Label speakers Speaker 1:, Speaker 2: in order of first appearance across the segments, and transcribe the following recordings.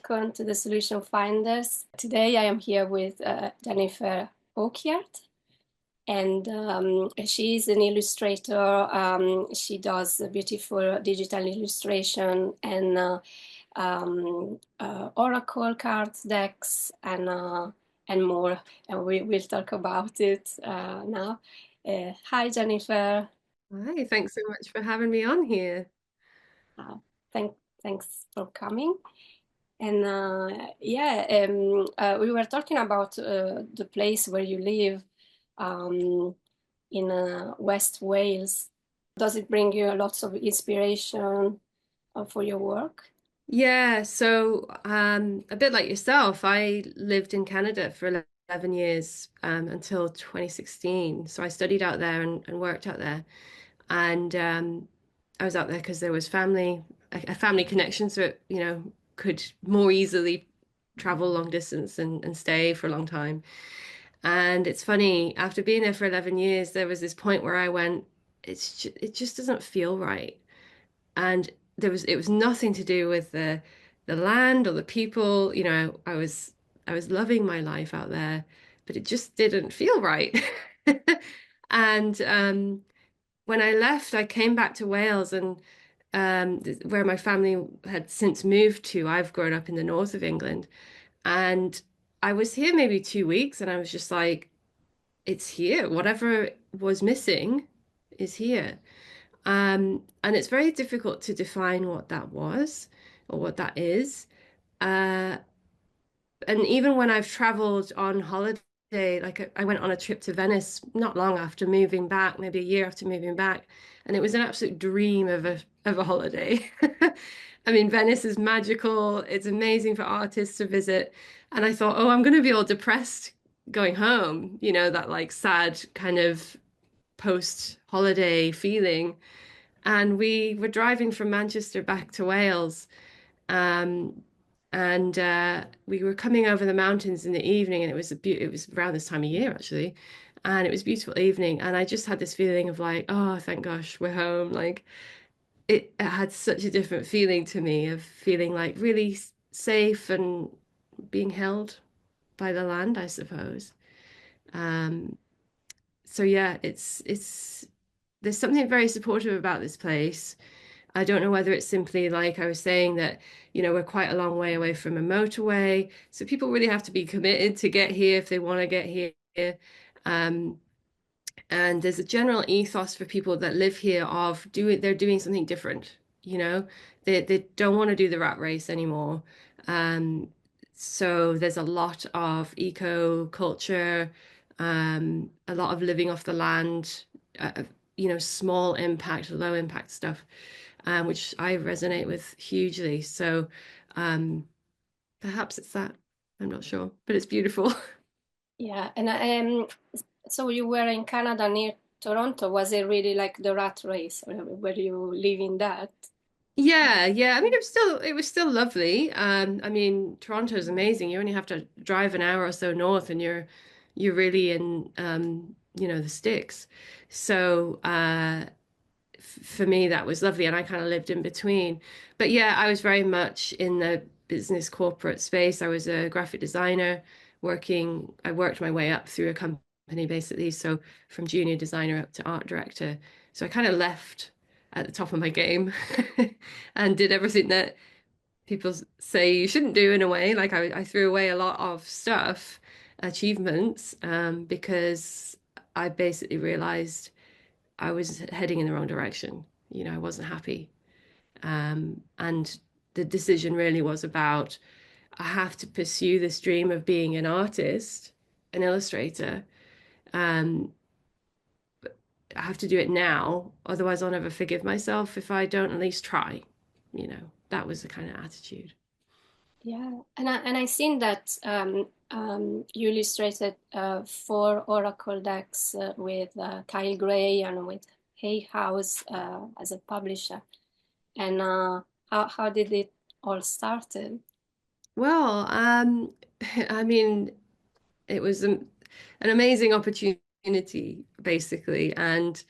Speaker 1: welcome to the Solution Finders. Today I am here with Jennifer Hawkyard, and she's an illustrator. She does beautiful digital illustration and oracle cards, decks, and more. And we will talk about it now. Hi, Jennifer.
Speaker 2: Hi, thanks so much for having me on here.
Speaker 1: Uh, thank, Thanks for coming. And we were talking about the place where you live um, in West Wales. Does it bring you lots of inspiration for your work?
Speaker 2: Yeah, so a bit like yourself, I lived in Canada for 11 years until 2016. So I studied out there and worked out there. And I was out there because there was a family connection, so it, could more easily travel long distance and stay for a long time. And it's funny, after being there for 11 years, there was this point where I went, it just doesn't feel right. And it was nothing to do with the land or the people. I was loving my life out there, but it just didn't feel right. And when I left, I came back to Wales and where my family had since moved to. I've grown up in the north of England, and I was here maybe 2 weeks, and I was just like, it's here. Whatever was missing is here. And it's very difficult to define what that was or what that is. Uh, and even when I've traveled on holiday, like I went on a trip to Venice not long after moving back, maybe a year after moving back, and it was an absolute dream of a holiday. I mean, Venice is magical. It's amazing for artists to visit. And I thought, oh, I'm going to be all depressed going home, that like sad kind of post-holiday feeling. And we were driving from Manchester back to Wales. Um, and we were coming over the mountains in the evening, and it was around this time of year actually, and it was a beautiful evening. And I just had this feeling of like, oh, thank gosh, we're home. Like it had such a different feeling to me of feeling like really safe and being held by the land, I suppose. Um, so yeah, it's there's something very supportive about this place. I don't know whether it's simply like I was saying that, we're quite a long way away from a motorway. So people really have to be committed to get here if they want to get here. Um, and there's a general ethos for people that live here of they're doing something different, you know. They don't want to do the rat race anymore. Um, so there's a lot of eco culture, a lot of living off the land, small impact, low impact stuff, which I resonate with hugely. So um, perhaps it's that. I'm not sure, but it's beautiful.
Speaker 1: Yeah, and so you were in Canada near Toronto. Was it really like the rat race? Or were you living that?
Speaker 2: Yeah, yeah. I mean, it was still lovely. I mean, Toronto is amazing. You only have to drive an hour or so north, and you're really in the sticks. So for me, that was lovely, and I kind of lived in between. But yeah, I was very much in the business corporate space. I was a graphic designer working. I worked my way up through a company basically, so from junior designer up to art director. So I kind of left at the top of my game and did everything that people say you shouldn't do in a way. Like I threw away a lot of stuff, achievements, because I basically realized I was heading in the wrong direction. I wasn't happy. And the decision really was about I have to pursue this dream of being an artist, an illustrator. Um, I have to do it now, otherwise I'll never forgive myself if I don't at least try. That was the kind of attitude.
Speaker 1: Yeah, and I seen that you illustrated four oracle decks with Kyle Gray and with Hay House as a publisher. And how did it all started?
Speaker 2: Well, I mean, it was an amazing opportunity, basically, and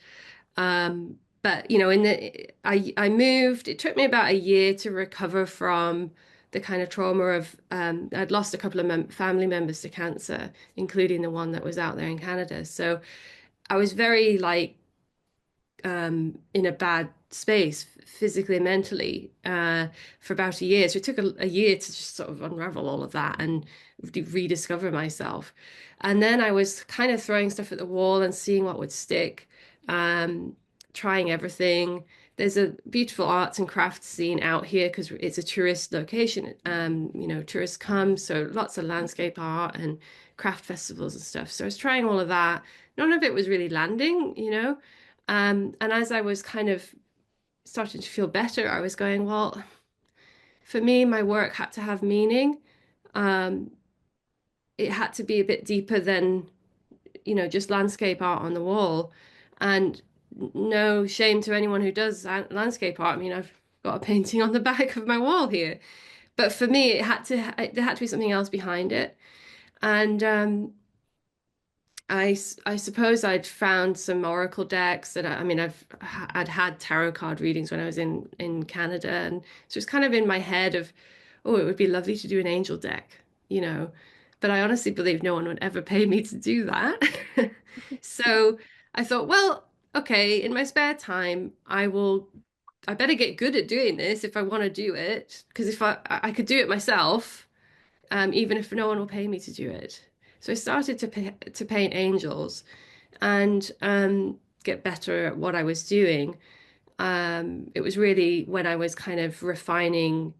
Speaker 2: but in the I moved. It took me about a year to recover from the kind of trauma of I'd lost a couple of family members to cancer, including the one that was out there in Canada. So I was very like in a bad space physically and mentally for about a year. So it took a year to just sort of unravel all of that and rediscover myself. And then I was kind of throwing stuff at the wall and seeing what would stick, um, trying everything. There's a beautiful arts and crafts scene out here because it's a tourist location. Tourists come, so lots of landscape art and craft festivals and stuff. So I was trying all of that. None of it was really landing. And as I was kind of starting to feel better, I was going, well, for me, my work had to have meaning. Um, it had to be a bit deeper than, just landscape art on the wall. And no shame to anyone who does landscape art. I mean, I've got a painting on the back of my wall here. But for me, there had to be something else behind it. And I suppose I'd found some oracle decks that I mean I'd had tarot card readings when I was in Canada, and so it's kind of in my head of, oh, it would be lovely to do an angel deck, you know, but I honestly believe no one would ever pay me to do that. So I thought, well, okay, in my spare time, I better get good at doing this if I want to do it, because if I could do it myself, even if no one will pay me to do it. So I started to paint angels and get better at what I was doing. It was really when I was kind of refining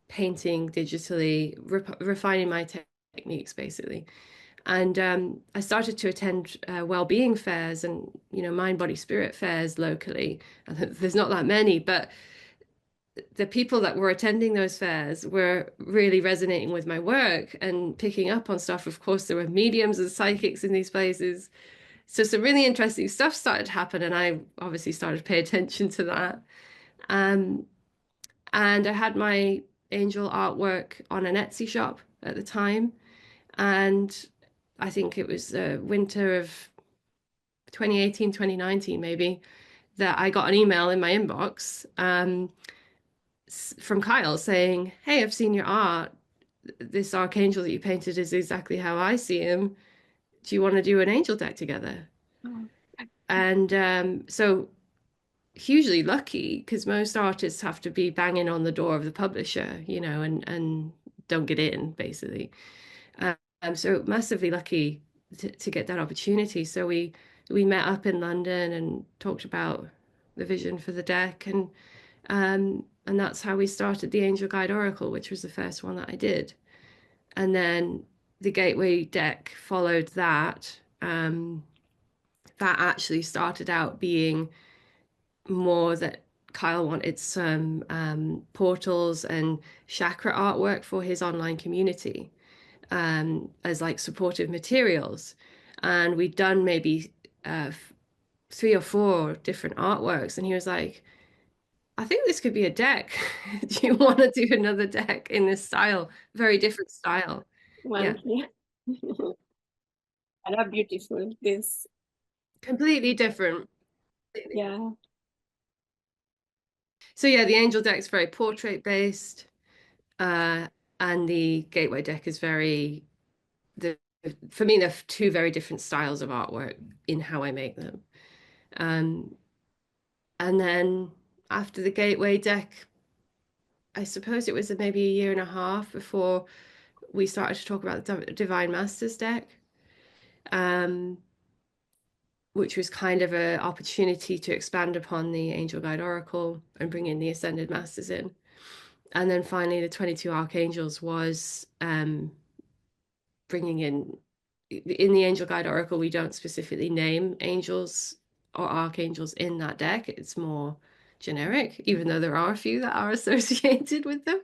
Speaker 2: painting digitally, refining my techniques basically. And I started to attend well-being fairs and mind, body, spirit fairs locally. There's not that many, but the people that were attending those fairs were really resonating with my work and picking up on stuff. Of course, there were mediums and psychics in these places. So some really interesting stuff started to happen, and I obviously started to pay attention to that. Um, and I had my angel artwork on an Etsy shop at the time. And I think it was the winter of 2018, 2019, maybe, that I got an email in my inbox from Kyle saying, "Hey, I've seen your art. This archangel that you painted is exactly how I see him. Do you want to do an angel deck together?"
Speaker 1: Oh,
Speaker 2: And so hugely lucky because most artists have to be banging on the door of the publisher, and don't get in basically. So massively lucky to get that opportunity. So we met up in London and talked about the vision for the deck, and that's how we started the Angel Guide Oracle, which was the first one that I did. And then the Gateway deck followed that. That actually started out being more that Kyle wanted some portals and chakra artwork for his online community as like supportive materials. And we'd done maybe 3 or 4 different artworks. And he was like, I think this could be a deck. Do you want to do another deck in this style? Very different style.
Speaker 1: well,
Speaker 2: Yeah,
Speaker 1: yeah. And how beautiful this.
Speaker 2: completely different.
Speaker 1: Yeah.
Speaker 2: So yeah, the angel deck's very portrait based, uh, and the gateway deck is very the for me they're two very different styles of artwork in how I make them. Um, and then after the gateway deck, I suppose it was maybe a year and a half before we started to talk about the Divine Masters deck, um, which was kind of an opportunity to expand upon the Angel Guide Oracle and bring in the Ascended Masters in. And then finally, the 22 Archangels was bringing in the Angel Guide Oracle, we don't specifically name angels or archangels in that deck. It's more generic, even though there are a few that are associated with them.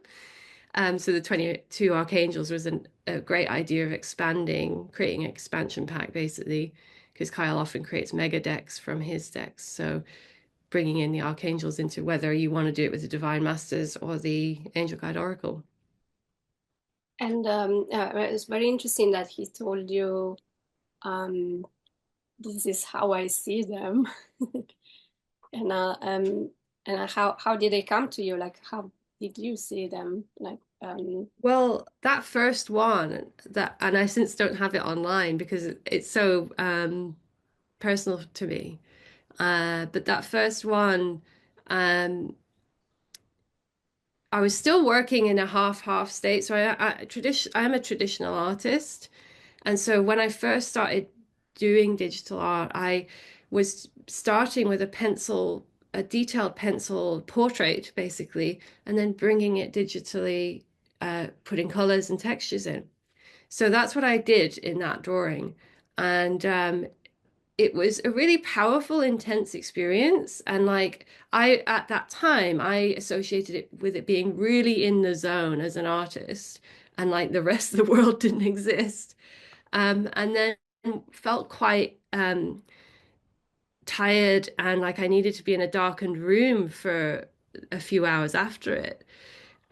Speaker 2: So the 22 archangels was a great idea of expanding, creating an expansion pack basically, because Kyle often creates mega decks from his decks. So bringing in the archangels into whether you want to do it with the Divine Masters or the Angel Guide Oracle.
Speaker 1: And it's very interesting that he told you, um, this is how I see them. And how did they come to you? Like, how did you see them? Like,
Speaker 2: Well, that first one that, and I since don't have it online because it's so personal to me. But that first one, um, I was still working in a half-half state. So I am a traditional artist. And so when I first started doing digital art, I was starting with a detailed pencil portrait, basically, and then bringing it digitally, putting colors and textures in. So that's what I did in that drawing. And it was a really powerful, intense experience. And like at that time, I associated it with it being really in the zone as an artist, and like the rest of the world didn't exist. And then felt quite tired and like I needed to be in a darkened room for a few hours after it.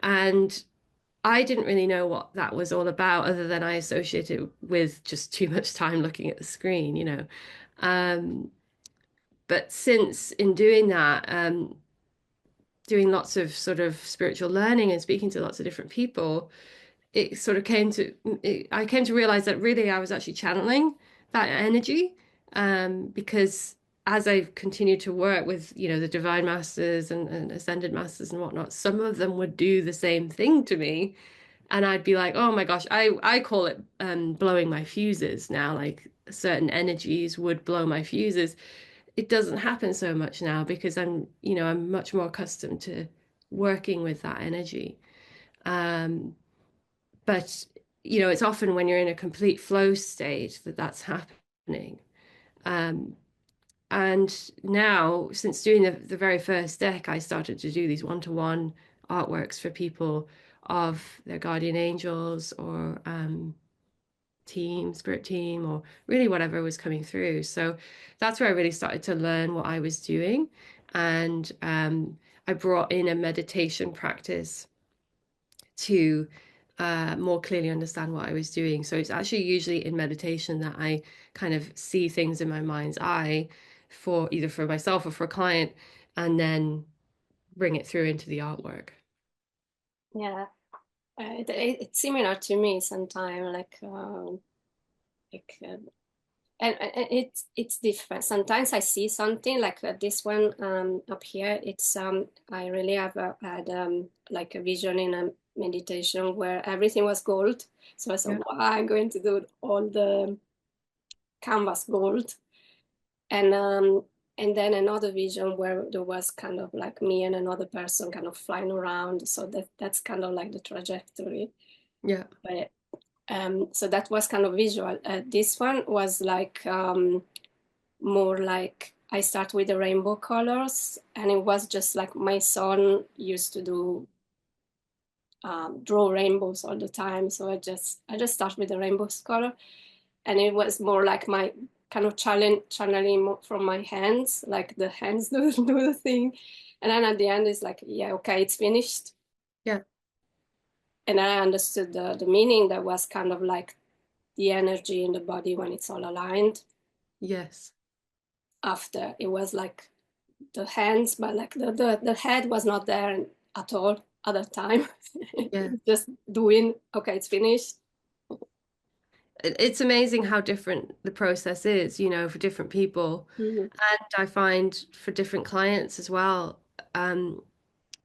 Speaker 2: And I didn't really know what that was all about, other than I associated it with just too much time looking at the screen, you know. Um, but since in doing that, doing lots of sort of spiritual learning and speaking to lots of different people, it sort of I came to realize that really I was actually channeling that energy, because as I've continued to work with, you know, the divine masters and ascended masters and whatnot, some of them would do the same thing to me. And I'd be like, oh my gosh, I call it blowing my fuses now, like certain energies would blow my fuses. It doesn't happen so much now because I'm much more accustomed to working with that energy. Um, but it's often when you're in a complete flow state that that's happening. Um, and now, since doing the very first deck, I started to do these one-to-one artworks for people of their guardian angels or spirit team, or really whatever was coming through. So that's where I really started to learn what I was doing. And I brought in a meditation practice to more clearly understand what I was doing. So it's actually usually in meditation that I kind of see things in my mind's eye for either for myself or for a client, and then bring it through into the artwork.
Speaker 1: Yeah, it's similar to me sometimes, like and it's different. Sometimes I see something like this one up here. It's I really have had like a vision in a meditation where everything was gold. So I
Speaker 2: Yeah.
Speaker 1: thought, wow, I'm going to do all the canvas gold, and um, and then another vision where there was kind of like me and another person kind of flying around. So that's kind of like the trajectory.
Speaker 2: Yeah.
Speaker 1: But so that was kind of visual. This one was like more like I start with the rainbow colors, and it was just like my son used to do draw rainbows all the time. So I just start with the rainbows color, and it was more like my kind of channeling from my hands, like the hands do the thing, and then at the end it's like, yeah, okay, it's finished.
Speaker 2: Yeah.
Speaker 1: And I understood the meaning that was kind of like the energy in the body when it's all aligned.
Speaker 2: Yes.
Speaker 1: After it was like the hands, but like the head was not there at all at that time.
Speaker 2: Yeah.
Speaker 1: Just doing, okay, it's finished.
Speaker 2: It's amazing how different the process is, for different people.
Speaker 1: Mhm.
Speaker 2: And I find for different clients as well,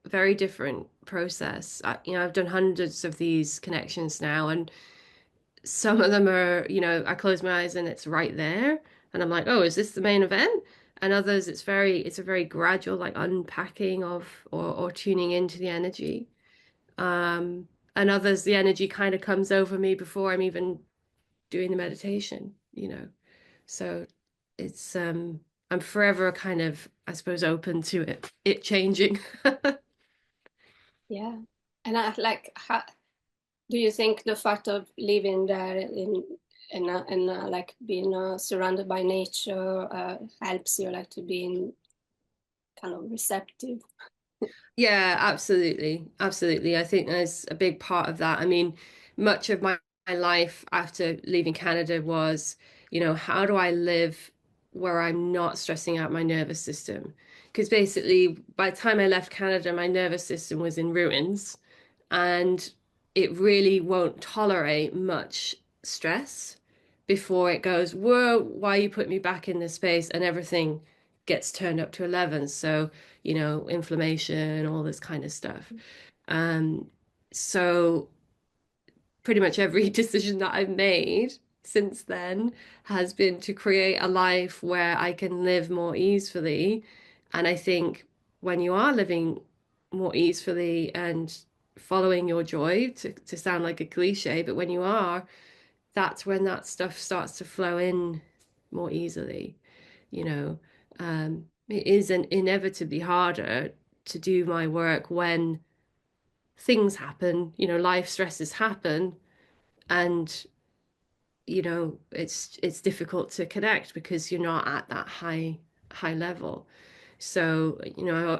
Speaker 2: very different process. I've done hundreds of these connections now, and some of them are, I close my eyes and it's right there. And I'm like, oh, is this the main event? And others, it's a very gradual, like unpacking of or tuning into the energy. And others, the energy kind of comes over me before I'm even doing the meditation. So I'm forever kind of, I suppose, open to it changing.
Speaker 1: Yeah. And I like, how, do you think the fact of living there in like being surrounded by nature helps you like to be in kind of receptive?
Speaker 2: Yeah, absolutely. Absolutely. I think there's a big part of that. I mean, much of my life after leaving Canada was, how do I live where I'm not stressing out my nervous system? Because basically, by the time I left Canada, my nervous system was in ruins. And it really won't tolerate much stress before it goes, whoa, why you put me back in this space? And everything gets turned up to 11. So, inflammation, all this kind of stuff. Um, so pretty much every decision that I've made since then has been to create a life where I can live more easily. And I think when you are living more easily and following your joy, to sound like a cliche, but when you are, that's when that stuff starts to flow in more easily, you know. It is inevitably harder to do my work when things happen, life stresses happen, and it's difficult to connect because you're not at that high level. So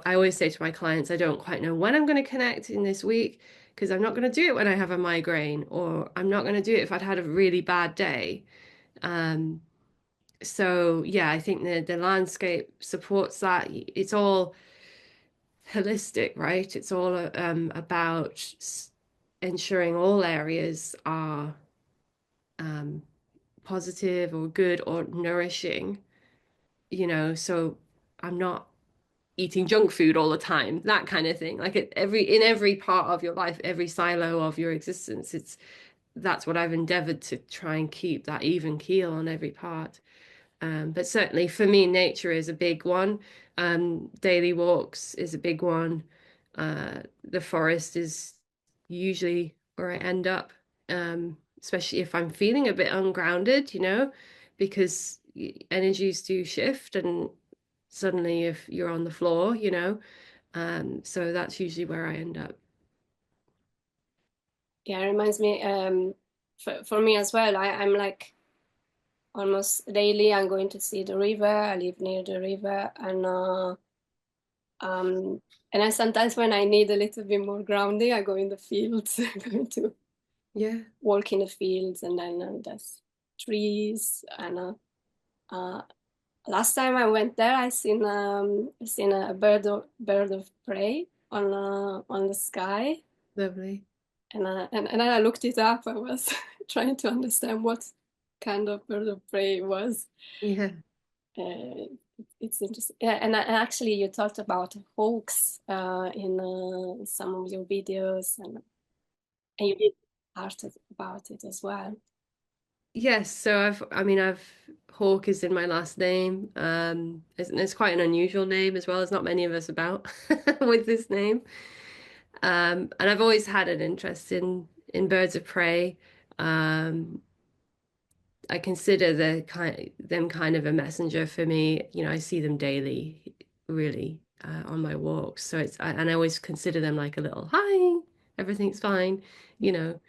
Speaker 2: I always say to my clients, I don't quite know when I'm going to connect in this week, because I'm not going to do it when I have a migraine, or I'm not going to do it if I'd had a really bad day. um so yeah, I think the landscape supports that. It's all holistic, right? It's all about ensuring all areas are um positive or good or nourishing, so I'm not eating junk food all the time, that kind of thing. Like in every part of your life, every silo of your existence, that's what I've endeavored to try and keep that even keel on every part. But certainly for me, nature is a big one. Daily walks is a big one. The forest is usually where I end up, especially if I'm feeling a bit ungrounded, because energies do shift, and suddenly if you're on the floor, so that's usually where I end up.
Speaker 1: Yeah, it reminds me, for me as well. I'm like almost daily I'm going to see the river. I live near the river, um, and I sometimes when I need a little bit more grounding, I go in the fields. I'm going to
Speaker 2: Yeah,
Speaker 1: walk in the fields, and then there's trees. And uh, last time I went there, I seen a bird of prey on the sky,
Speaker 2: lovely.
Speaker 1: and then I looked it up. I was trying to understand what kind of bird of prey it was.
Speaker 2: Yeah.
Speaker 1: Uh, it's interesting. Yeah, and actually, you talked about hoax in some of your videos, and you did art about it as well.
Speaker 2: Yes, so I've Hawk is in my last name. It's quite an unusual name as well. There's not many of us about with this name. And I've always had an interest in birds of prey. Um, I consider them kind of a messenger for me. I see them daily, really, on my walks. So and I always consider them like a little hi, everything's fine, you know.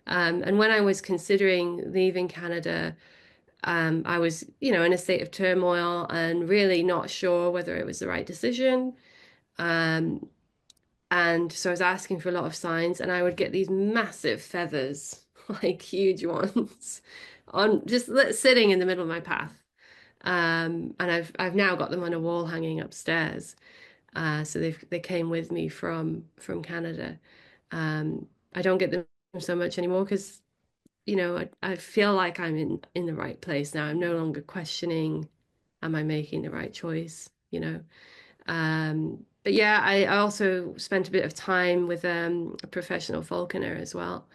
Speaker 2: And when I was considering leaving Canada, I was, in a state of turmoil and really not sure whether it was the right decision. Um, and so I was asking for a lot of signs, and I would get these massive feathers, like huge ones, on just sitting in the middle of my path. And I've now got them on a wall hanging upstairs. So they came with me from Canada. I don't get them so much anymore because I feel like I'm in the right place now. I'm no longer questioning, am I making the right choice? But yeah, I also spent a bit of time with a professional falconer as well.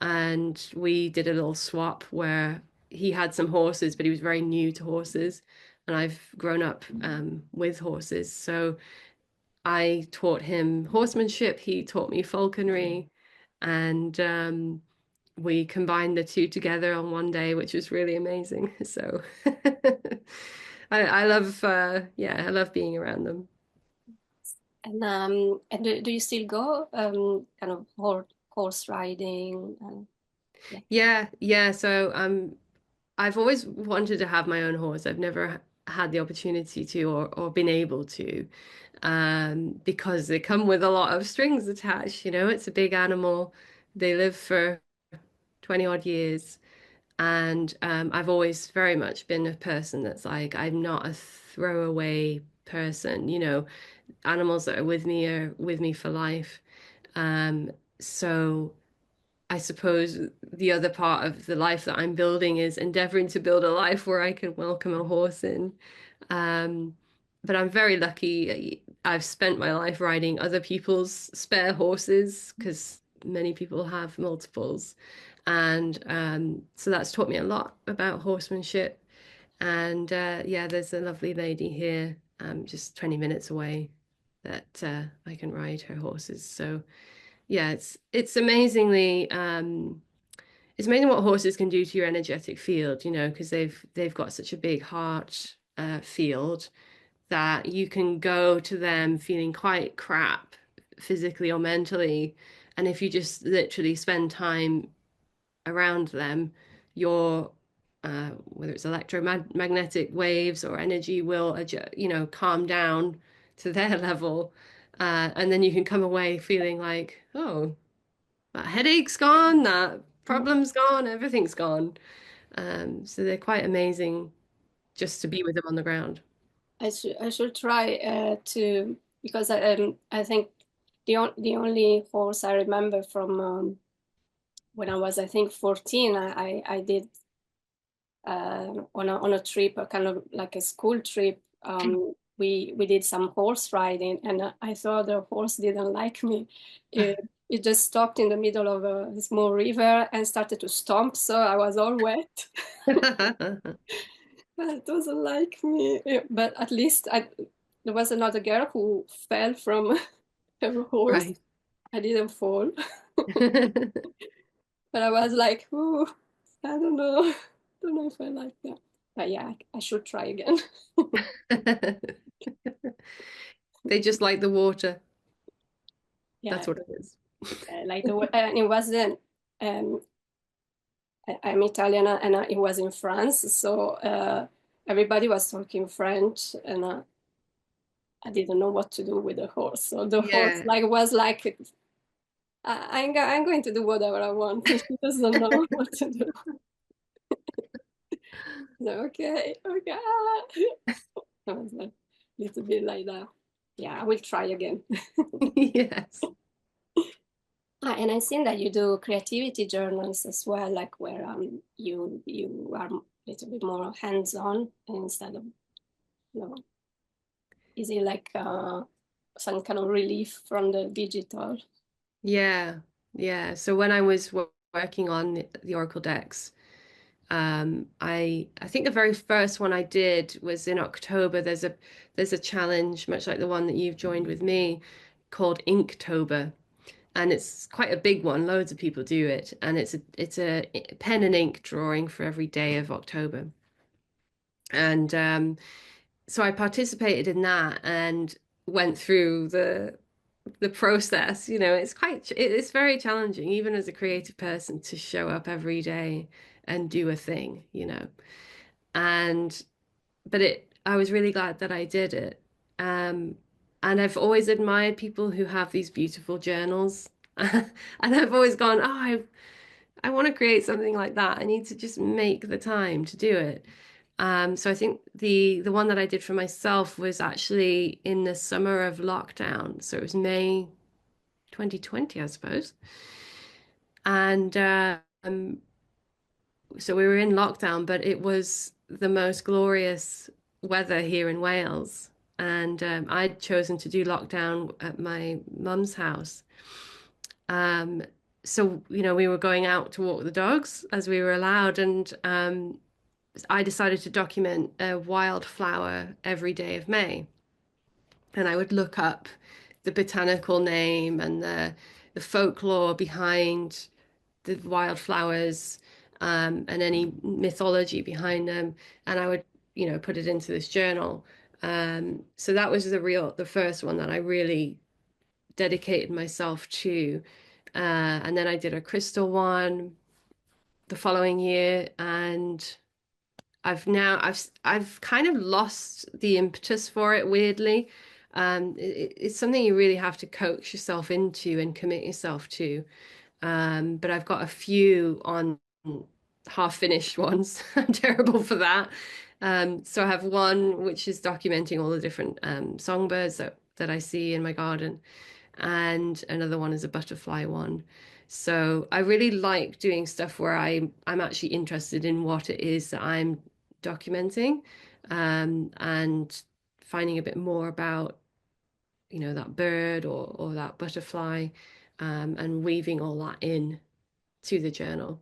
Speaker 2: And we did a little swap where he had some horses, but he was very new to horses. And I've grown up with horses. So I taught him horsemanship, he taught me falconry, and we combined the two together on one day, which was really amazing. So I love, yeah, I love being around them.
Speaker 1: And do you still go kind of horse riding? Yeah.
Speaker 2: Yeah, yeah. So I've always wanted to have my own horse. I've never had the opportunity to or been able to, because they come with a lot of strings attached. It's a big animal. They live for 20 odd years. And I've always very much been a person that's like, I'm not a throwaway person. Animals that are with me for life. So I suppose the other part of the life that I'm building is endeavoring to build a life where I can welcome a horse in. Um, but I'm very lucky. I've spent my life riding other people's spare horses because many people have multiples. And so that's taught me a lot about horsemanship. And yeah, there's a lovely lady here, just 20 minutes away, that I can ride her horses. So yeah, it's amazing what horses can do to your energetic field, because they've got such a big heart field that you can go to them feeling quite crap physically or mentally. And if you just literally spend time around them, your whether it's electromagnetic waves or energy will calm down to their level. And then you can come away feeling like, oh, that headache's gone, that problem's gone, everything's gone. So they're quite amazing just to be with them on the ground.
Speaker 1: I should try to, because I think the only horse I remember from when I was, I think, 14, I did on a trip, a kind of like a school trip. We did some horse riding, and I thought the horse didn't like me. It just stopped in the middle of a small river and started to stomp, so I was all wet. It doesn't like me. But at least there was another girl who fell from her horse.
Speaker 2: Right.
Speaker 1: I didn't fall, but I was like, "Ooh, I don't know, don't know if I like that." But yeah, I should try again.
Speaker 2: They just like the water.
Speaker 1: Yeah,
Speaker 2: That's what it is.
Speaker 1: like and it wasn't. Um, I'm Italian, and it was in France, so everybody was talking French, and I didn't know what to do with the horse. So the horse
Speaker 2: Yeah.
Speaker 1: was like, I'm going to do whatever I want. She doesn't know what to do. No, okay, okay. I was like a little bit like that. Yeah, I will try again.
Speaker 2: Yes.
Speaker 1: And I've seen that you do creativity journals as well, like where you are a little bit more hands-on instead of, you know, is it like some kind of relief from the digital?
Speaker 2: Yeah. Yeah. So when I was working on the Oracle decks, I think the very first one I did was in October. There's a challenge, much like the one that you've joined with me, called Inktober. And it's quite a big one. Loads of people do it, and it's a pen and ink drawing for every day of October. And so I participated in that and went through the process. It's very challenging, even as a creative person, to show up every day and do a thing. And but I was really glad that I did it. Um, and I've always admired people who have these beautiful journals. And I've always gone, oh, I want to create something like that. I need to just make the time to do it. So I think the one that I did for myself was actually in the summer of lockdown. So it was May 2020, I suppose. And so we were in lockdown, but it was the most glorious weather here in Wales. And I'd chosen to do lockdown at my mum's house. Um, so, we were going out to walk the dogs as we were allowed. And I decided to document a wildflower every day of May. And I would look up the botanical name and the folklore behind the wildflowers, and any mythology behind them, and I would, put it into this journal. So that was the first one that I really dedicated myself to. And then I did a crystal one the following year, and I've kind of lost the impetus for it, weirdly. It's something you really have to coax yourself into and commit yourself to. But I've got a few on half finished ones. I'm terrible for that. So I have one which is documenting all the different songbirds that I see in my garden, and another one is a butterfly one. So I really like doing stuff where I'm actually interested in what it is that I'm documenting, and finding a bit more about, that bird or that butterfly, and weaving all that in to the journal.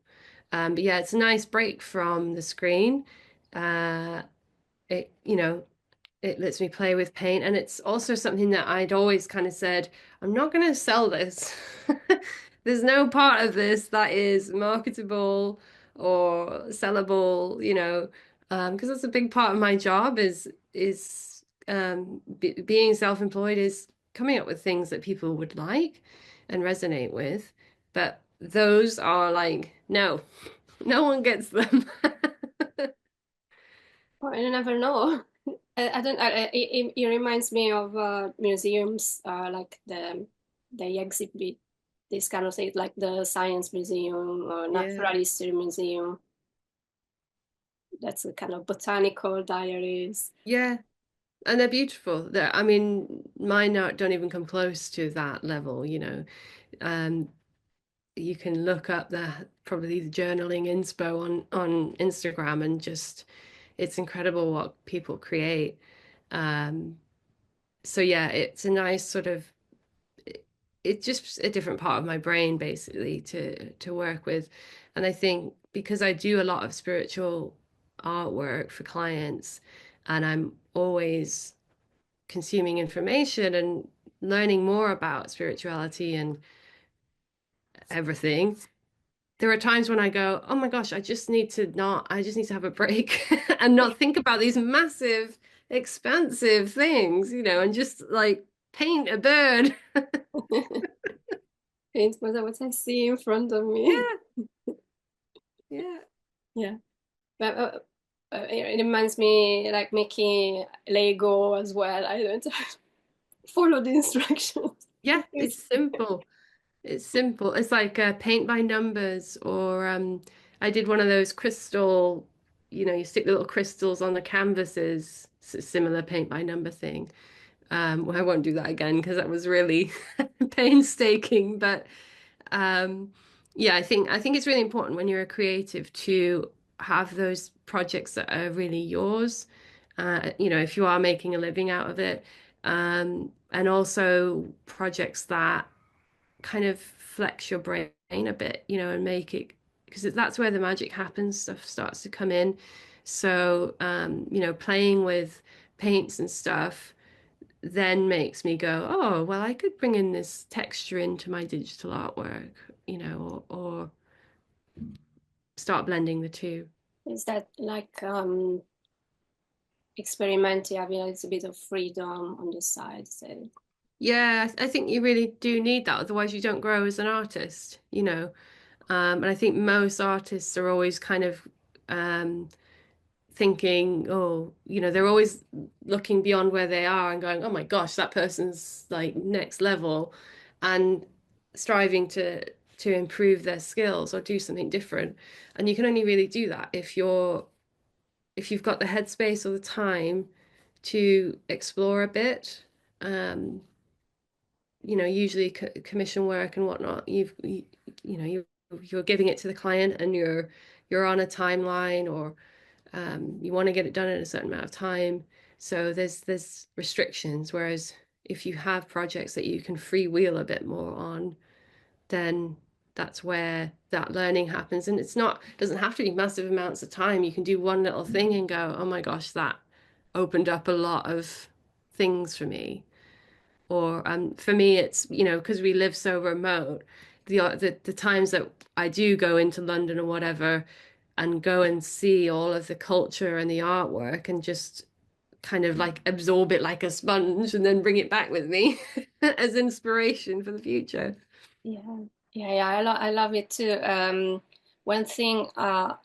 Speaker 2: But yeah, it's a nice break from the screen. Uh, it, it lets me play with paint, and it's also something that I'd always kind of said, I'm not going to sell this. There's no part of this that is marketable or sellable, because that's a big part of my job is being self-employed is coming up with things that people would like and resonate with. But those are like, no, no one gets them.
Speaker 1: Well, I never know. I don't. It reminds me of museums, like they exhibit this kind of thing, like the science museum or
Speaker 2: Yeah.
Speaker 1: natural history museum. That's a kind of botanical diaries.
Speaker 2: Yeah. And they're beautiful. I mean, mine don't even come close to that level. Um, you can look up probably the journaling inspo on Instagram, and just it's incredible what people create. Um, so yeah, it's a nice sort of it's just a different part of my brain basically to work with. And I think because I do a lot of spiritual artwork for clients, and I'm always consuming information and learning more about spirituality and everything, there are times when I go, oh my gosh, I just need to have a break and not think about these massive, expansive things, and just like paint a bird.
Speaker 1: Paint what I see in front of me.
Speaker 2: Yeah, yeah.
Speaker 1: Yeah, but it reminds me like making Lego as well. I don't follow the instructions.
Speaker 2: Yeah, it's simple. It's simple. It's like paint by numbers, or I did one of those crystal, you stick the little crystals on the canvases, similar paint by number thing. Well, I won't do that again because that was really painstaking. But um, yeah, I think it's really important when you're a creative to have those projects that are really yours. If you are making a living out of it, and also projects that kind of flex your brain a bit, and make it, because that's where the magic happens, stuff starts to come in. So, playing with paints and stuff then makes me go, oh, well, I could bring in this texture into my digital artwork, or start blending the two.
Speaker 1: Is that like experimenting? I mean, it's a bit of freedom on the side. So
Speaker 2: Yeah, I think you really do need that. Otherwise, you don't grow as an artist. And I think most artists are always kind of um, thinking, oh, they're always looking beyond where they are and going, oh my gosh, that person's like next level, and striving to improve their skills or do something different. And you can only really do that if you've got the headspace or the time to explore a bit. Um, usually commission work and whatnot, you're giving it to the client, and you're on a timeline, or you want to get it done in a certain amount of time. So there's restrictions. Whereas if you have projects that you can freewheel a bit more on, then that's where that learning happens. And doesn't have to be massive amounts of time. You can do one little thing and go, oh my gosh, that opened up a lot of things for me. Or for me, it's, because we live so remote, the times that I do go into London or whatever, and go and see all of the culture and the artwork, and just kind of like absorb it like a sponge, and then bring it back with me as inspiration for the future.
Speaker 1: yeah, yeah. I love it too. One thing I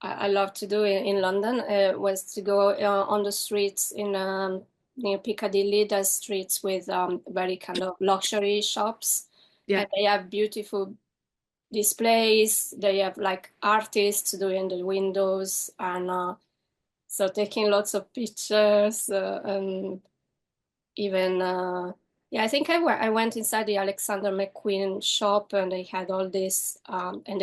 Speaker 1: love to do in London was to go on the streets in near Piccadilly. There's streets with very kind of luxury shops,
Speaker 2: Yeah.
Speaker 1: and they have beautiful displays. They have like artists doing the windows, and so taking lots of pictures, and even. Yeah, I think I went inside the Alexander McQueen shop, and they had all this, and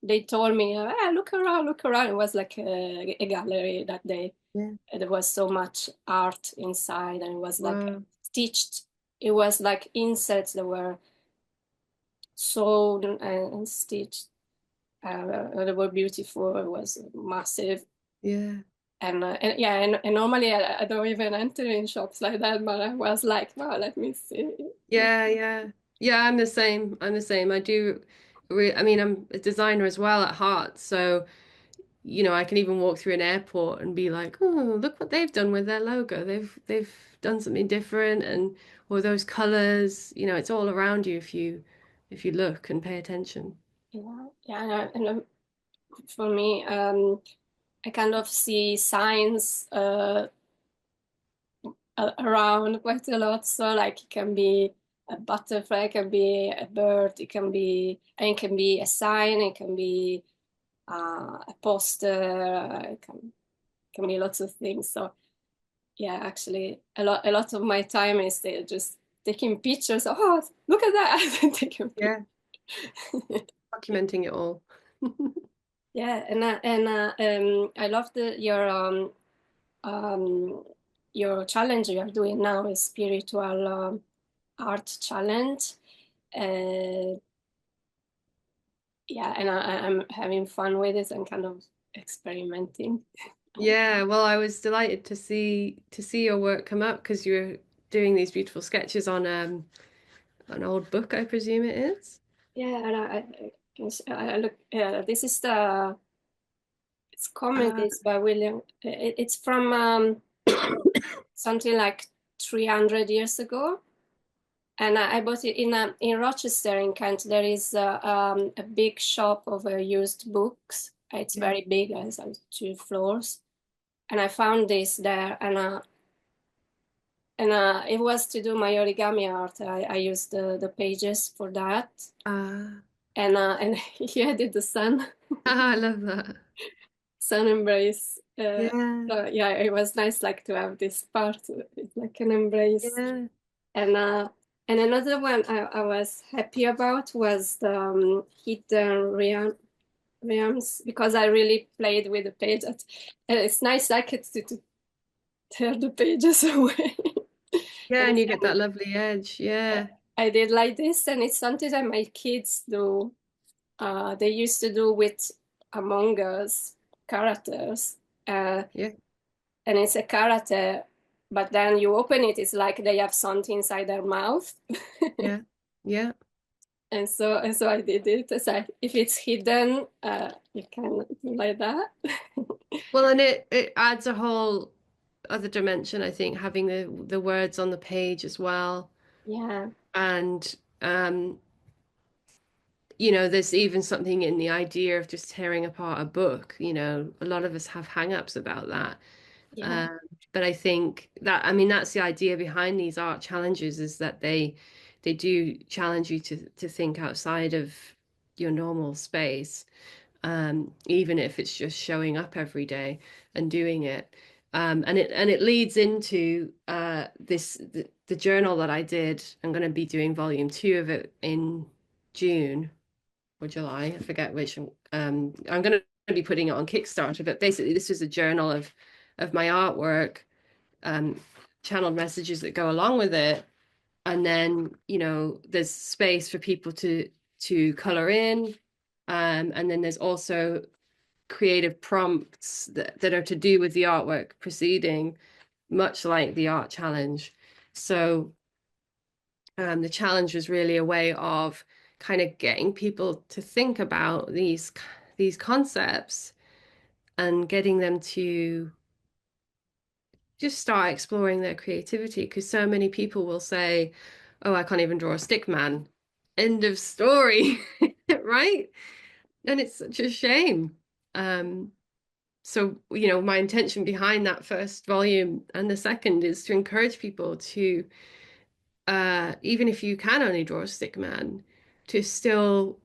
Speaker 1: they told me, look around, look around. It was like a gallery that day.
Speaker 2: Yeah.
Speaker 1: There was so much art inside, and it was like
Speaker 2: Wow.
Speaker 1: stitched. It was like insets that were sewn and stitched. They were beautiful. It was massive.
Speaker 2: Yeah.
Speaker 1: And yeah, and normally I don't even enter in shops like that, but I was like, wow, let me see.
Speaker 2: Yeah, yeah. Yeah, I'm the same. I'm the same. I mean, I'm a designer as well at heart. So, I can even walk through an airport and be like, "Oh, look what they've done with their logo. They've done something different and or those colors, it's all around you if you look and pay attention."
Speaker 1: Yeah, yeah, and for me, I kind of see signs around quite a lot. So like it can be a butterfly, it can be a bird, it can be a sign, it can be a poster, can be lots of things. So yeah, actually, a lot of my time is just taking pictures. Oh, look at that! Taking
Speaker 2: Yeah,
Speaker 1: pictures.
Speaker 2: documenting it all.
Speaker 1: Yeah, I love um, your challenge you are doing now is spiritual art challenge. Uh, yeah, and I'm having fun with it and kind of experimenting.
Speaker 2: Yeah, well, I was delighted to see your work come up because you're doing these beautiful sketches on an old book, I presume it is.
Speaker 1: Yeah, and I look. This is the it's
Speaker 2: Uh,
Speaker 1: commented by William. It's from something like 300 years ago. And I bought it in Rochester in Kent. There is a big shop of used books. It's
Speaker 2: yeah,
Speaker 1: very big, it has 2 floors. And I found this there, and it was to do my origami art. I used the pages for that,
Speaker 2: uh,
Speaker 1: and he did the sun
Speaker 2: I love that.
Speaker 1: sun embrace.
Speaker 2: Yeah,
Speaker 1: So yeah, it was nice like to have this part, it's like an embrace.
Speaker 2: yeah,
Speaker 1: And and another one I was happy about was the hidden realms because I really played with the pages. And it's nice like it to tear the pages away.
Speaker 2: yeah,
Speaker 1: And
Speaker 2: and you get that lovely edge.
Speaker 1: uh,
Speaker 2: Yeah,
Speaker 1: I did like this, and it's something that my kids do. They used to do with Among Us characters, uh,
Speaker 2: yeah,
Speaker 1: and it's a character, but then you open it, it's like they have something inside their mouth.
Speaker 2: yeah, yeah.
Speaker 1: And so I did it. It's like if it's hidden, you can do like that.
Speaker 2: Well, and it adds a whole other dimension, I think, having the words on the page as well.
Speaker 1: Yeah,
Speaker 2: And there's even something in the idea of just tearing apart a book. A lot of us have hang-ups about that.
Speaker 1: yeah,
Speaker 2: Um, but I think that, I mean, that's the idea behind these art challenges is that they do challenge you to think outside of your normal space, even if it's just showing up every day and doing it. And it leads into the journal that I did. I'm going to be doing volume 2 of it in June or July. I forget which. I'm going to be putting it on Kickstarter, but basically this was a journal of my artwork, um, channeled messages that go along with it, and then there's space for people to color in, and then there's also creative prompts that are to do with the artwork proceeding, much like the art challenge. So the challenge was really a way of kind of getting people to think about these concepts and getting them to just start exploring their creativity, because so many people will say, "Oh, I can't even draw a stick man." End of story, right? And it's such a shame. Um, so, my intention behind that first volume and the second is to encourage people to, even if you can only draw a stick man, to still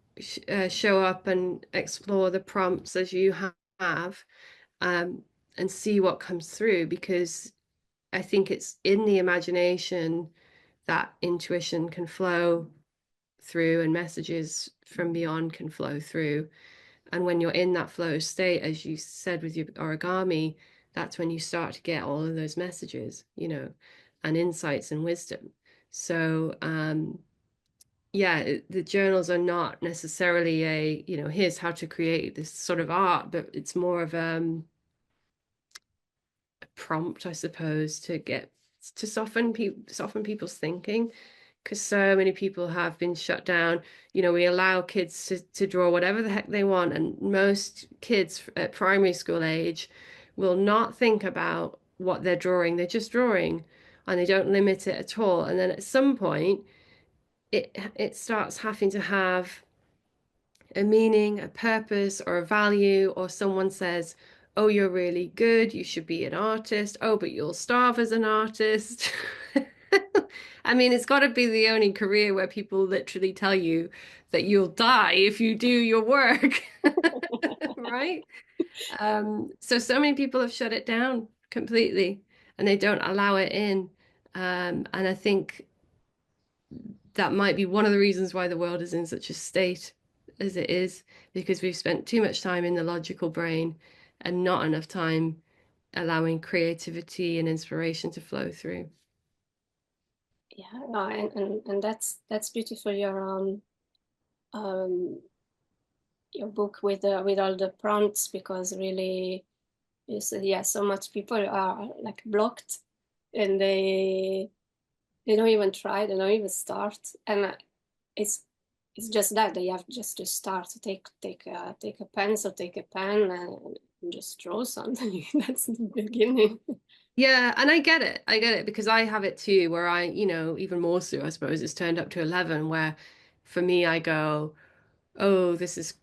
Speaker 2: show up and explore the prompts as you have, um, and see what comes through, because I think it's in the imagination that intuition can flow through and messages from beyond can flow through. And when you're in that flow state, as you said with your origami, that's when you start to get all of those messages, and insights and wisdom. So, yeah, the journals are not necessarily here's how to create this sort of art, but it's more of a prompt, I suppose, to soften people's thinking, because so many people have been shut down. We allow kids to draw whatever the heck they want, and most kids at primary school age will not think about what they're drawing. They're just drawing, and they don't limit it at all. And then at some point, it starts having to have a meaning, a purpose, or a value, or someone says, "Oh, you're really good, you should be an artist. Oh, but you'll starve as an artist." I mean, it's got to be the only career where people literally tell you that you'll die if you do your work, right? So many people have shut it down completely and they don't allow it in. And I think that might be one of the reasons why the world is in such a state as it is, because we've spent too much time in the logical brain and not enough time allowing creativity and inspiration to flow through.
Speaker 1: Yeah, no, and that's beautiful. Um your book with all the prompts, because really you said, yeah, so much people are like blocked, and they don't even try, they don't even start, and it's it's just that they have just to start to take a pencil, take a pen, and just draw something. That's the beginning.
Speaker 2: Yeah, and I get it. I get it because I have it too, where even more so, I suppose, it's turned up to 11, where for me, I go, oh, this is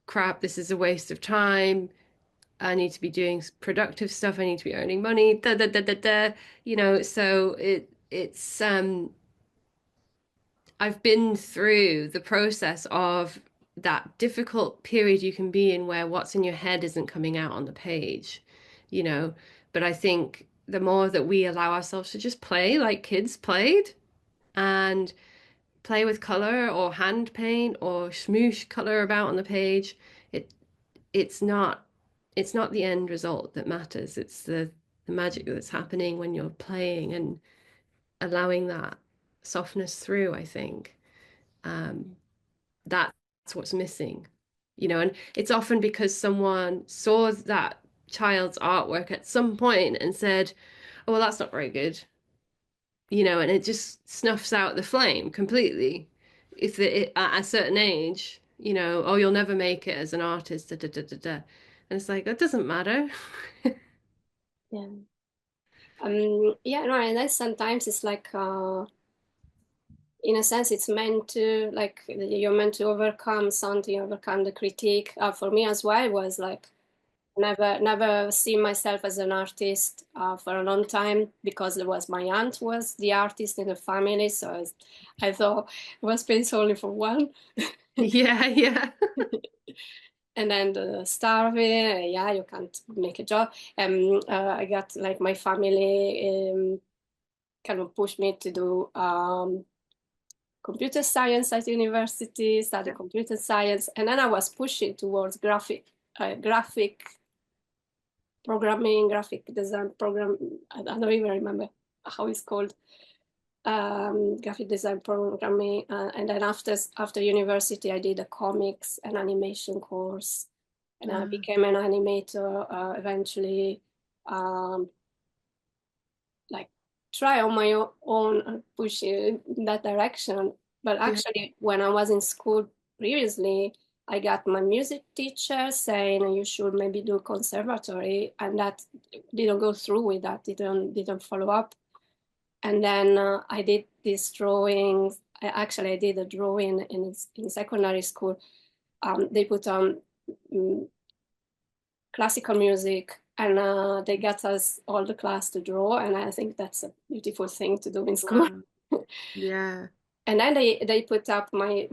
Speaker 2: crap. This is a waste of time. I need to be doing productive stuff. I need to be earning money. Da da da da da. So it's I've been through the process of that difficult period you can be in where what's in your head isn't coming out on the page, you know. But I think the more that we allow ourselves to just play like kids played and play with color or hand paint or smoosh color about on the page, it it's not it's not the end result that matters. It's the magic that's happening when you're playing and allowing that softness through, I think. Um, that's what's missing, and it's often because someone saw that child's artwork at some point and said, oh, well, that's not very good, and it just snuffs out the flame completely. If at a certain age, oh, you'll never make it as an artist, da, da, da, da, da. And it's like, that doesn't matter.
Speaker 1: Yeah. Yeah, no, and then sometimes it's like, in a sense, it's meant to, like, you're meant to overcome something, overcome the critique. For me as well, was like, never seen myself as an artist for a long time, because there was my aunt was the artist in the family, so I thought it was space only for one.
Speaker 2: Yeah, yeah.
Speaker 1: And then the starving, yeah, you can't make a job. I got like my family kind of pushed me to do computer science at university, study computer science, and then I was pushing towards graphic programming, graphic design program. I don't even remember how it's called. Graphic design programming, and then after university, I did a comics and animation course, and I became an animator eventually. Um, like try on my own push in that direction. But
Speaker 2: Yeah.
Speaker 1: actually, when I was in school previously, I got my music teacher saying you should maybe do conservatory, and that didn't go through with that. Didn't follow up. And then I did these drawings. I did a drawing in secondary school. They put on classical music, and they got us all the class to draw, and I think that's a beautiful thing to do in school.
Speaker 2: Wow. Yeah.
Speaker 1: And then they put up my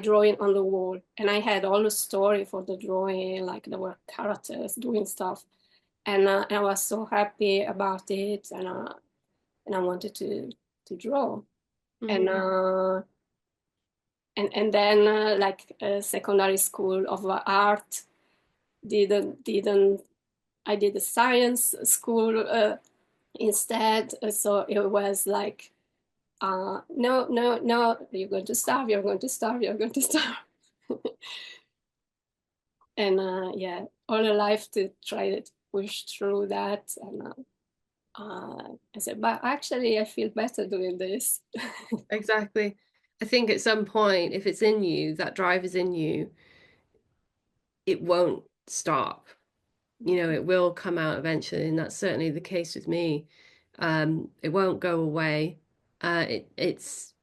Speaker 1: drawing on the wall, and I had all the story for the drawing, like there were characters doing stuff, and I was so happy about it, and I wanted to to draw. And
Speaker 2: Mm.
Speaker 1: and then like secondary school of art didn't I did a science school instead. So it was like, no, no, no, you're going to starve, you're going to starve, you're going to starve. And yeah, all a life to try to push through that. And I said, but actually, I feel better doing this.
Speaker 2: Exactly. I think at some point, if it's in you, that drive is in you, it won't stop. You know, it will come out eventually, and that's certainly the case with me. It won't go away. It's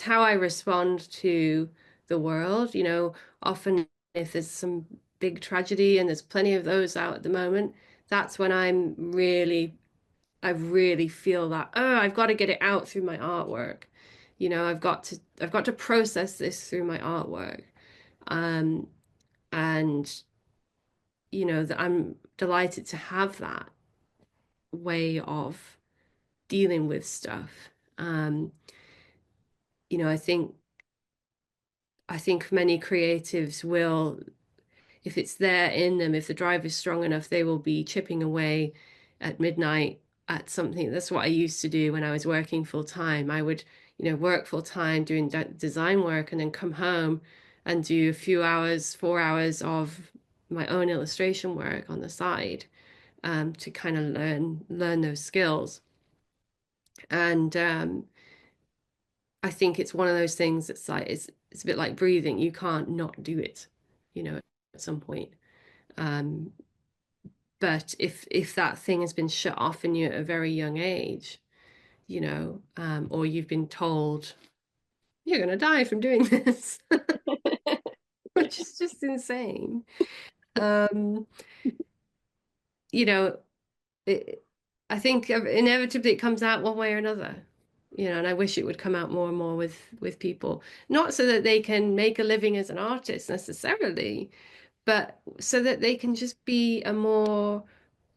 Speaker 2: how I respond to the world. You know, often if there's some big tragedy, and there's plenty of those out at the moment, that's when I really feel that, oh, I've got to get it out through my artwork. You know, I've got to process this through my artwork. Um, and you know, that I'm delighted to have that way of dealing with stuff. Um, you know, I think many creatives will, if it's there in them, if the drive is strong enough, they will be chipping away at midnight at something. That's what I used to do when I was working full time. I would, you know, work full time doing design work and then come home and do a few hours, 4 hours of my own illustration work on the side, to kind of learn those skills. And I think it's one of those things that's like it's a bit like breathing. You can't not do it, you know, at some point. Um, but if that thing has been shut off in you at a very young age, you know, or you've been told you're going to die from doing this, which is just insane. Um, you know, it, I think inevitably it comes out one way or another, you know, and I wish it would come out more and more with people, not so that they can make a living as an artist necessarily, but so that they can just be a more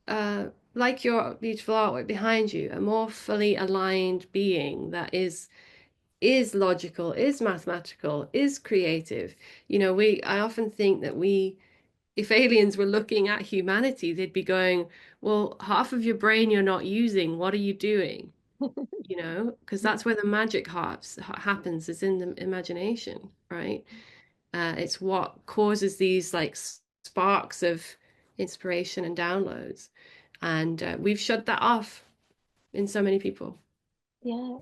Speaker 2: uh, like your beautiful artwork behind you, a more fully aligned being that is logical, is mathematical, is creative. You know, I often think that if aliens were looking at humanity, they'd be going, well, half of your brain you're not using. What are you doing? You know, because that's where the magic happens, is in the imagination, right? It's what causes these like sparks of inspiration and downloads. And we've shut that off in so many people.
Speaker 1: Yeah,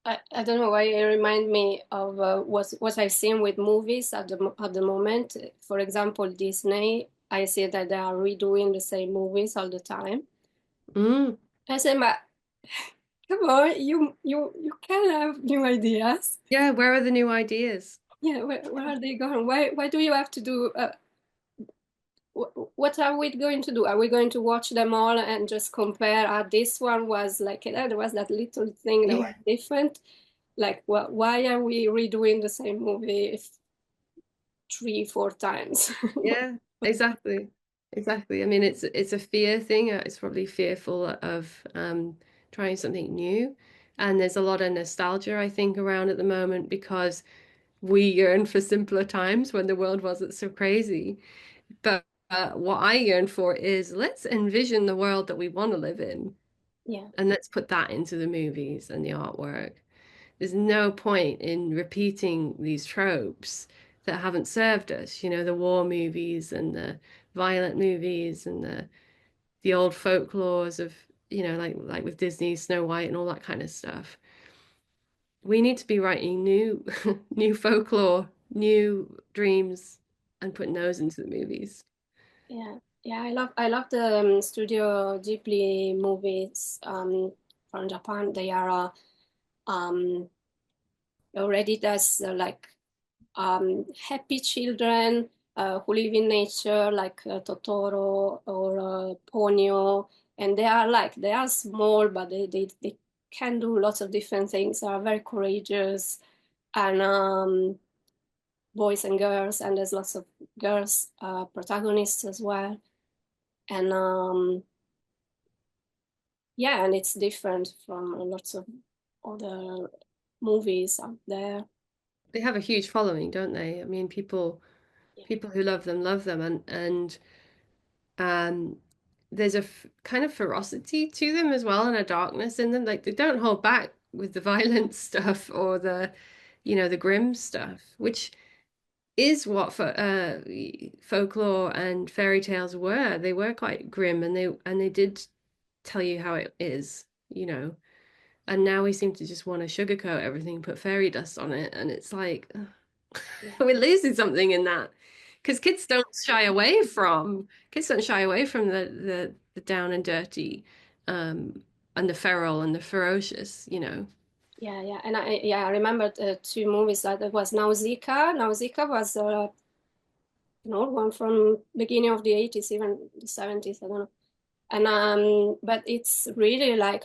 Speaker 1: I don't know why it remind me of what I've seen with movies at the moment. For example, Disney, I see that they are redoing the same movies all the time.
Speaker 2: Mm,
Speaker 1: I say, but come on, you can have new ideas.
Speaker 2: yeah, where are the new ideas?
Speaker 1: Yeah, where are they going? Why do you have to do? What are we going to do? Are we going to watch them all and just compare? This one was like there was that little thing that was
Speaker 2: Yeah,
Speaker 1: different. Like, why are we redoing the same movie three, four times?
Speaker 2: yeah, exactly. Exactly. I mean, it's a fear thing. It's probably fearful of trying something new. And there's a lot of nostalgia, I think, around at the moment because we yearn for simpler times when the world wasn't so crazy. But what I yearn for is let's envision the world that we want to live in,
Speaker 1: Yeah,
Speaker 2: and let's put that into the movies and the artwork. There's no point in repeating these tropes that haven't served us, you know, the war movies and the violent movies and the old folklores of, you know, like with Disney, Snow White and all that kind of stuff. We need to be writing new new folklore, new dreams and putting those into the movies.
Speaker 1: yeah, yeah. I love the Studio Ghibli movies from Japan. They are um, already there's like happy children who live in nature, like Totoro or Ponyo, and they are small, but they can do lots of different things. They are very courageous, and boys and girls, and there's lots of girls protagonists as well, and yeah, and it's different from lots of other movies out there.
Speaker 2: They have a huge following, don't they? I mean,
Speaker 1: Yeah,
Speaker 2: people who love them, and um, there's a kind of ferocity to them as well, and a darkness in them. Like they don't hold back with the violent stuff or the, the grim stuff, which is what folklore and fairy tales were. They were quite grim, and they did tell you how it is, And now we seem to just want to sugarcoat everything, put fairy dust on it, and it's like
Speaker 1: yeah,
Speaker 2: we're losing something in that. Because kids don't shy away from the down and dirty, um, and the feral and the ferocious.
Speaker 1: yeah. And I remember two movies that it was Nausicaa. Nausicaa was an old one from beginning of the 80s, even the 70s. I don't know. And but it's really like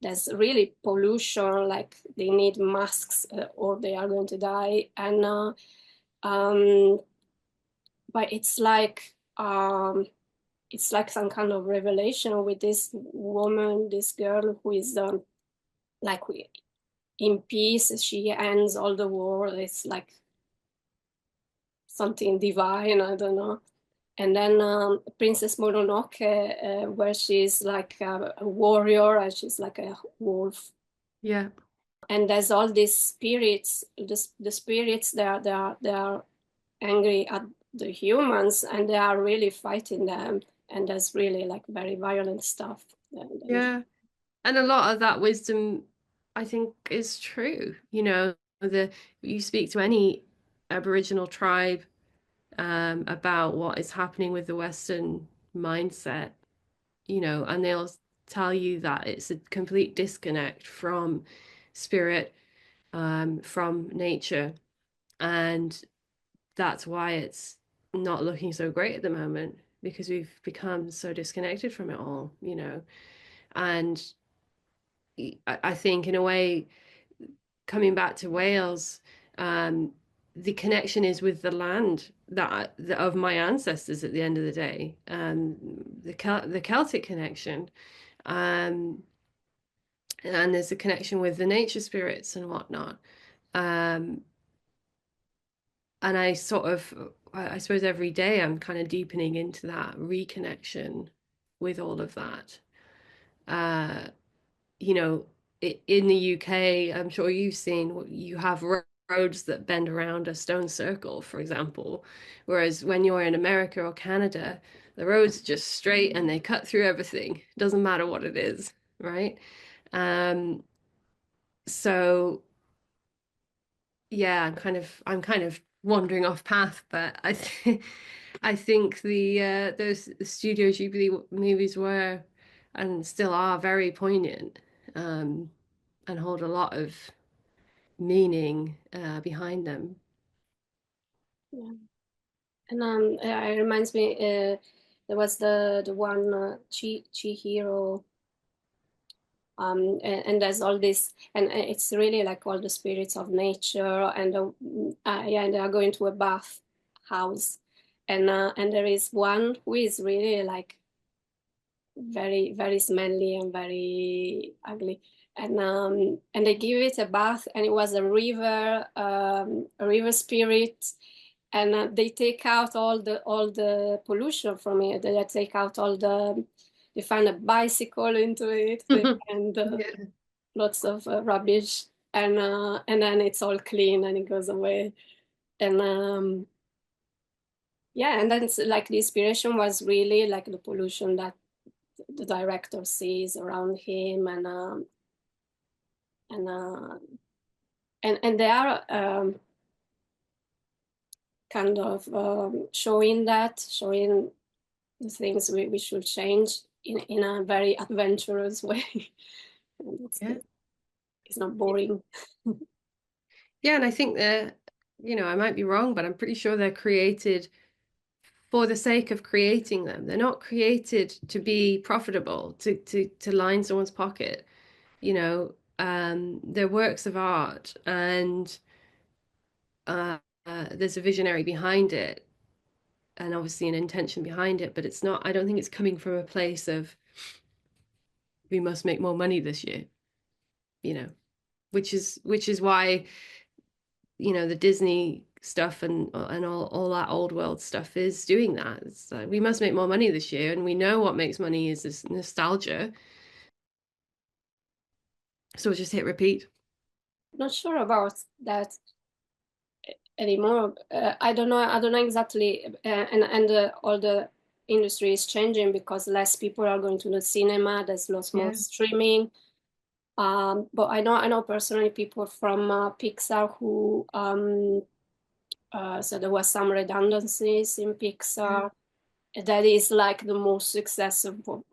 Speaker 1: there's really pollution. Like they need masks or they are going to die. And um, but it's like some kind of revelation with this woman, this girl who is like in peace. She ends all the war. It's like something divine. I don't know. And then Princess Mononoke, where she's like a warrior and she's like a wolf.
Speaker 2: Yeah.
Speaker 1: And there's all these spirits. The spirits they are angry at the humans and they are really fighting them. And there's really like very violent stuff.
Speaker 2: Yeah. And a lot of that wisdom, I think, is true. You speak to any Aboriginal tribe, about what is happening with the Western mindset, and they'll tell you that it's a complete disconnect from spirit, from nature, and that's why it's not looking so great at the moment because we've become so disconnected from it all. And I think in a way, coming back to Wales, the connection is with the land of my ancestors at the end of the day, the Celtic connection, um, and there's a connection with the nature spirits and whatnot. Um, and I suppose every day I'm kind of deepening into that reconnection with all of that. Uh, you know, in the UK, I'm sure you've seen you have roads that bend around a stone circle, for example, whereas when you're in America or Canada, the roads are just straight and they cut through everything. Doesn't matter what it is, right? Um, so yeah, I'm kind of wandering off path, but I think those Studio Ghibli movies were and still are very poignant, um, and hold a lot of meaning behind them.
Speaker 1: Yeah. And it reminds me, there was the one Chihiro, and there's all this, and it's really like all the spirits of nature, and yeah, and they are going to a bath house, and there is one who is really like very very smelly and very ugly, and they give it a bath, and it was a river spirit, and they take out all the pollution from it. They take out they find a bicycle into it. They find
Speaker 2: Yeah.
Speaker 1: lots of rubbish, and then it's all clean and it goes away. And yeah, and then it's like the inspiration was really like the pollution that the director sees around him, and uh, and they are kind of showing the things we should change in a very adventurous way. And it's
Speaker 2: Yeah.
Speaker 1: good. It's not boring.
Speaker 2: Yeah, and I think I might be wrong, but I'm pretty sure they're created for the sake of creating them. They're not created to be profitable, to line someone's pocket. They're works of art, and there's a visionary behind it, and obviously an intention behind it. But it's not. I don't think it's coming from a place of we must make more money this year, you know, which is why, the Disney stuff and all that old world stuff is doing that. It's like we must make more money this year, and we know what makes money is this nostalgia. So we'll just hit repeat.
Speaker 1: Not sure about that anymore. I don't know exactly, and all the industry is changing because less people are going to the cinema. There's lots more
Speaker 2: Yeah,
Speaker 1: streaming. But I know personally people from Pixar who so there was some redundancies in
Speaker 2: yeah,
Speaker 1: Pixar. That is like the most successful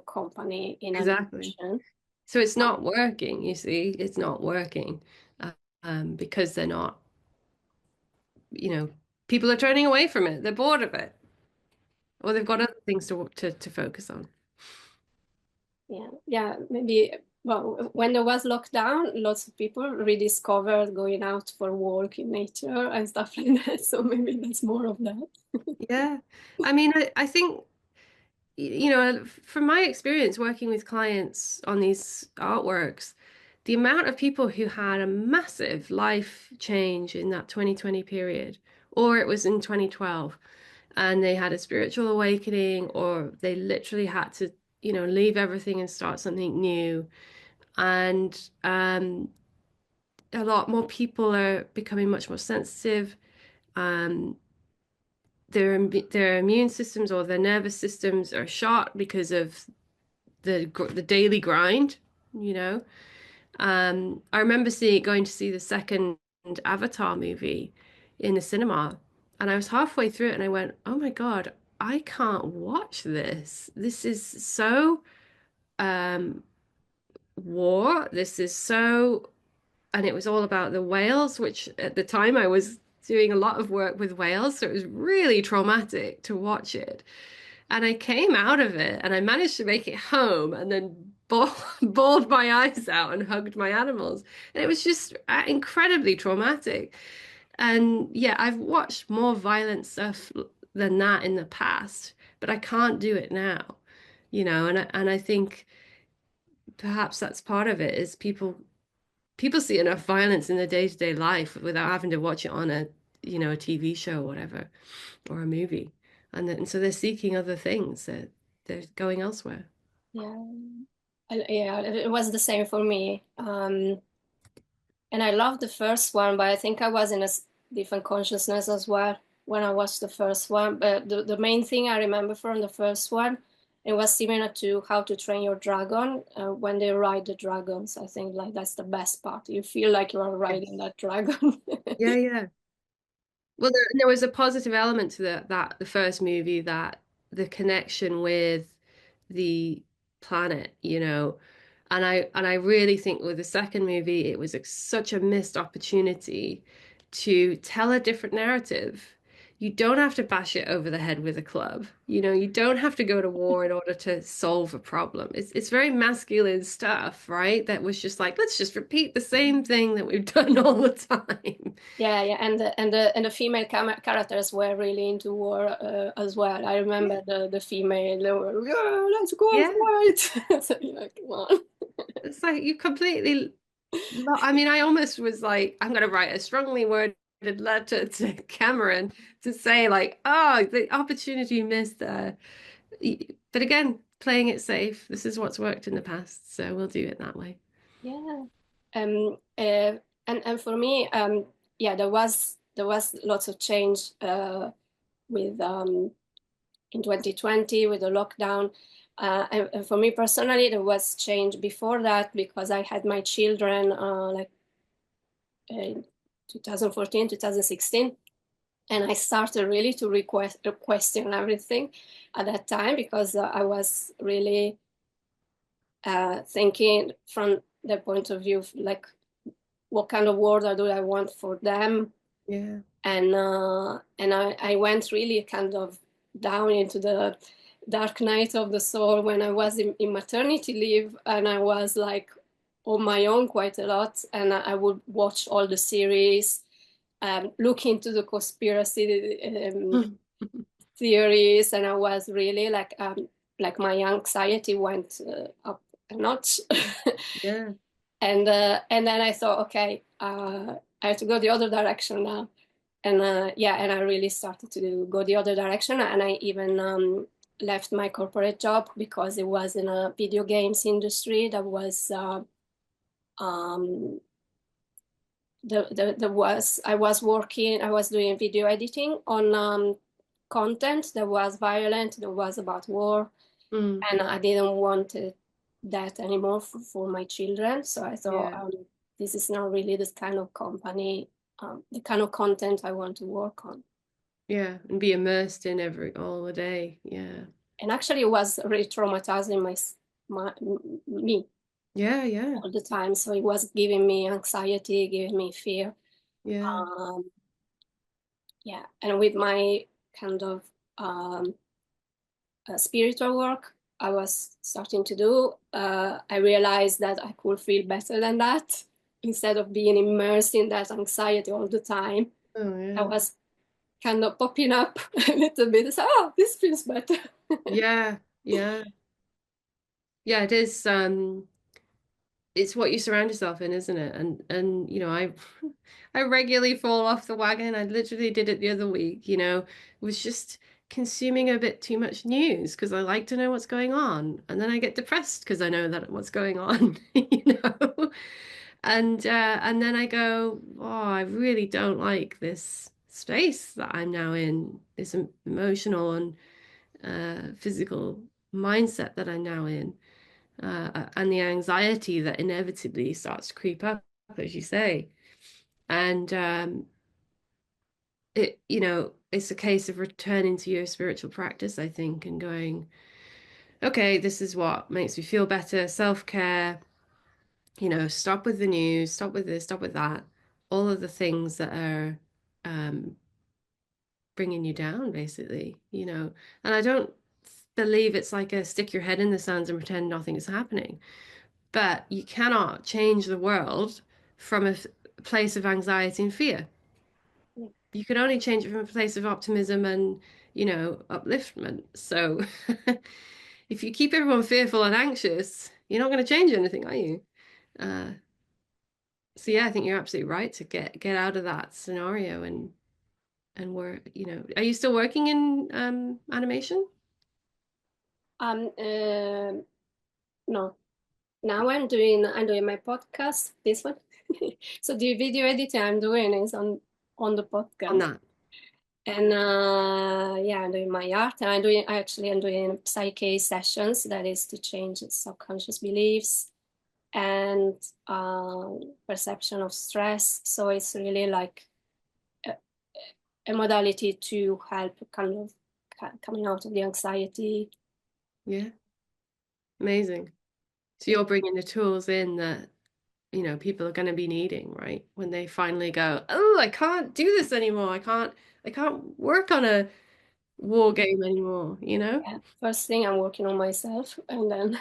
Speaker 1: company in
Speaker 2: exactly.
Speaker 1: animation.
Speaker 2: So it's not working, you see, it's not working, uh, because they're not, you know, people are turning away from it. They're bored of it, or they've got other things to focus on.
Speaker 1: Yeah, yeah, maybe. Well, when there was lockdown, lots of people rediscovered going out for walk in nature and stuff like that. So maybe that's more of that.
Speaker 2: Yeah. I mean, I think, from my experience working with clients on these artworks, the amount of people who had a massive life change in that 2020 period, or it was in 2012, and they had a spiritual awakening, or they literally had to, leave everything and start something new. And a lot more people are becoming much more sensitive. Um, their immune systems or their nervous systems are shot because of the daily grind, you know. I remember going to see the second Avatar movie in the cinema, and I was halfway through it, and I went, "Oh my God, I can't watch this. This is so um, war. This is so." And it was all about the whales, which at the time I was doing a lot of work with whales, so it was really traumatic to watch it. And I came out of it and I managed to make it home and then bawled my eyes out and hugged my animals. And it was just incredibly traumatic. And yeah, I've watched more violent stuff than that in the past, but I can't do it now, and I think perhaps that's part of it is people see enough violence in their day-to-day life without having to watch it on a TV show or whatever, or a movie. And so they're seeking other things. They're going elsewhere.
Speaker 1: Yeah, yeah, it was the same for me. And I loved the first one, but I think I was in a different consciousness as well when I watched the first one. But the main thing I remember from the first one, it was similar to How to Train Your Dragon, when they ride the dragons. I think like that's the best part. You feel like you are riding
Speaker 2: Yes.
Speaker 1: that dragon.
Speaker 2: Yeah, yeah. Well, there was a positive element to the first movie, that the connection with the planet, and I really think with the second movie, it was such a missed opportunity to tell a different narrative. You don't have to bash it over the head with a club. You don't have to go to war in order to solve a problem. It's very masculine stuff, right? That was just like, let's just repeat the same thing that we've done all the time.
Speaker 1: Yeah, yeah, and the female characters were really into war as well. I remember the female, they were, yeah, let's go
Speaker 2: Yeah.
Speaker 1: fight. So you're like, come on.
Speaker 2: It's like you completely. I mean, I almost was like, I'm going to write a strongly worded letter to Cameron to say, like, oh, the opportunity missed there. But again, playing it safe. This is what's worked in the past, so we'll do it that way.
Speaker 1: Yeah. And for me, yeah, there was lots of change with in 2020 with the lockdown. And for me personally, there was change before that because I had my children like in 2014, 2016, and I started really to question everything at that time because I was really thinking from the point of view of like what kind of world do I want for them,
Speaker 2: Yeah.
Speaker 1: and I went really kind of down into the dark night of the soul when I was in maternity leave, and I was like on my own quite a lot, and I would watch all the series, look into the conspiracy theories, and I was really like like my anxiety went up a notch.
Speaker 2: Yeah.
Speaker 1: And then I thought, okay, I have to go the other direction now. And yeah, and I really started to go the other direction. And I even left my corporate job because it was in a video games industry that was um, I was working, I was doing video editing on content that was violent, that was about war,
Speaker 2: Mm.
Speaker 1: and I didn't want that anymore for my children. So I thought,
Speaker 2: Yeah.
Speaker 1: this is not really this kind of company, the kind of content I want to work on.
Speaker 2: Yeah. And be immersed in all the day. Yeah.
Speaker 1: And actually, it was really traumatizing me
Speaker 2: Yeah. Yeah.
Speaker 1: all the time. So it was giving me anxiety, giving me fear.
Speaker 2: Yeah.
Speaker 1: Um, yeah, and with my kind of um, spiritual work I was starting to do, I realized that I could feel better than that. Instead of being immersed in that anxiety all the time,
Speaker 2: Oh,
Speaker 1: I
Speaker 2: yeah.
Speaker 1: was kind of popping up a little bit. So, oh, this feels better.
Speaker 2: Yeah. Yeah. Yeah. It is. It's what you surround yourself in, isn't it? And I I regularly fall off the wagon. I literally did it the other week, was just consuming a bit too much news because I like to know what's going on. And then I get depressed because I know that what's going on, you know. And then I go, oh, I really don't like this space that I'm now in, this emotional and physical mindset that I'm now in, and the anxiety that inevitably starts to creep up, as you say. And it's a case of returning to your spiritual practice, I think, and going, okay, this is what makes me feel better, self-care, stop with the news, stop with this, stop with that, all of the things that are um, bringing you down, basically, And I don't believe it's like a stick your head in the sands and pretend nothing is happening. But you cannot change the world from a place of anxiety and fear. You can only change it from a place of optimism and, upliftment. So if you keep everyone fearful and anxious, you're not going to change anything, are you? Uh, so yeah, I think you're absolutely right to get out of that scenario and work, are you still working in animation?
Speaker 1: Um, uh, no, now I'm doing my podcast. This one. So the video editing I'm doing is on the
Speaker 2: On
Speaker 1: podcast.
Speaker 2: that.
Speaker 1: And yeah, I'm doing my art, and I'm doing psyche sessions. That is to change subconscious beliefs and perception of stress. So it's really like a, a modality to help kind of coming out of the anxiety.
Speaker 2: Yeah, amazing. So you're bringing the tools in that people are going to be needing, right? When they finally go, oh, I can't do this anymore. I can't work on a war game anymore?
Speaker 1: Yeah, first thing I'm working on myself, and then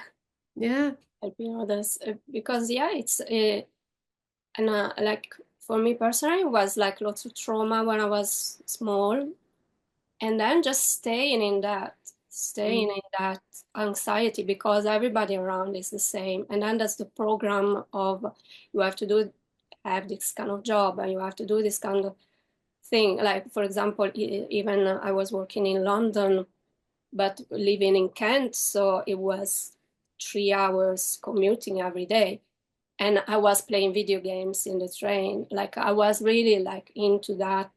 Speaker 2: Yeah,
Speaker 1: helping others because yeah, it's and like for me personally, it was like lots of trauma when I was small, and then just staying
Speaker 2: mm,
Speaker 1: in that anxiety because everybody around is the same, and then there's the program of you have to have this kind of job and you have to do this kind of thing. Like for example, even I was working in London but living in Kent, so it was 3 hours commuting every day, and I was playing video games in the train. Like I was really like into that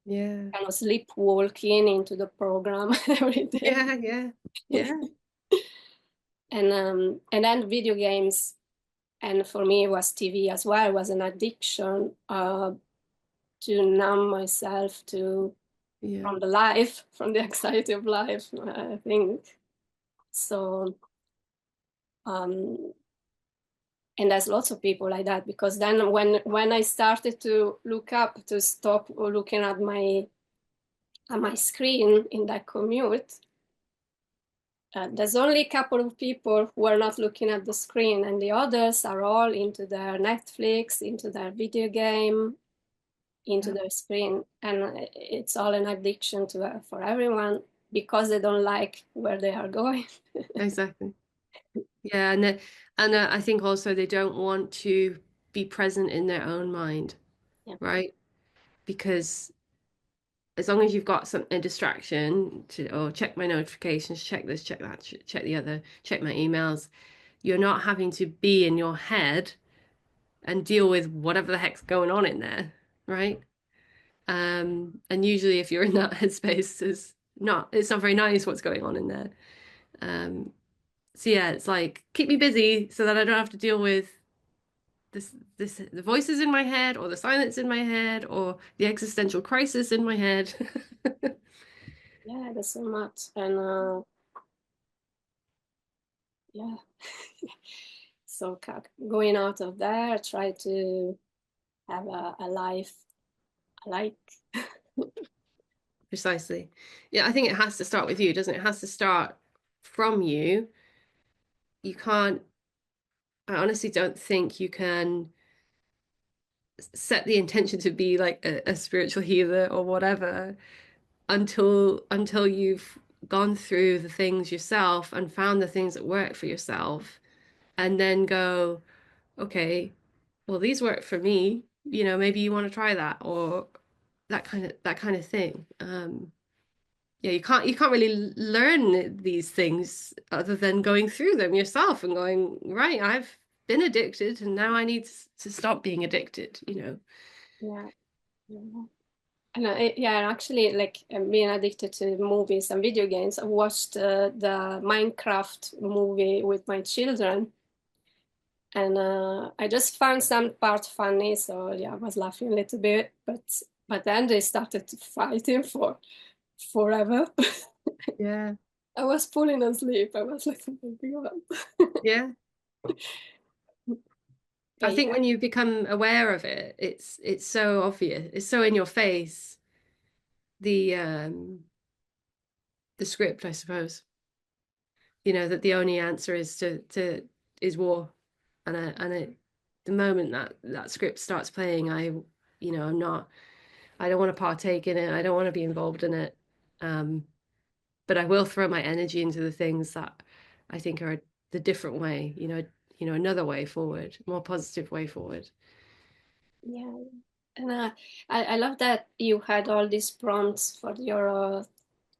Speaker 2: yeah,
Speaker 1: kind of sleepwalking into the program every day.
Speaker 2: yeah, yeah, yeah,
Speaker 1: And then video games, and for me it was TV as well. It was an addiction to numb myself to
Speaker 2: yeah,
Speaker 1: from the life, from the anxiety of life. I think so. Um, and there's lots of people like that because then when I started to look up to stop looking at my screen in that commute, there's only a couple of people who are not looking at the screen, and the others are all into their Netflix, into their video game, into
Speaker 2: yeah,
Speaker 1: their screen, and it's all an addiction to for everyone. because they don't like where they are going.
Speaker 2: Exactly. Yeah, and I think also they don't want to be present in their own mind,
Speaker 1: Yeah,
Speaker 2: right? Because as long as you've got some a distraction to, oh, check my notifications, check this, check that, check the other, check my emails, you're not having to be in your head and deal with whatever the heck's going on in there, right? And usually if you're in that headspace, it's not very nice what's going on in there. Um, so yeah, it's like keep me busy so that I don't have to deal with the voices in my head or the silence in my head or the existential crisis in my head.
Speaker 1: yeah, there's so much, and yeah. So going out of there, try to have a life I like.
Speaker 2: Precisely. Yeah, I think it has to start with you, doesn't it? It has to start from you. You can't, I honestly don't think you can set the intention to be like a spiritual healer or whatever until you've gone through the things yourself and found the things that work for yourself and then go, okay, well, these work for me. Maybe you want to try that or that kind of thing. Yeah, you can't really learn these things other than going through them yourself and going, right, I've been addicted and now I need to stop being addicted.
Speaker 1: Yeah, yeah. And yeah, actually, like being addicted to movies and video games, I watched the Minecraft movie with my children, and I just found some part funny, so yeah, I was laughing a little bit, but then they started fighting for forever.
Speaker 2: Yeah.
Speaker 1: I was falling asleep. I was like, oh my God.
Speaker 2: Yeah. I
Speaker 1: But
Speaker 2: think
Speaker 1: yeah,
Speaker 2: when you become aware of it, it's so obvious. It's so in your face, the script, I suppose. That the only answer is war. And the moment that script starts playing, I don't want to partake in it. I don't want to be involved in it. Um, but I will throw my energy into the things that I think are the different way, another way forward, more positive way forward.
Speaker 1: yeah. And I love that you had all these prompts for your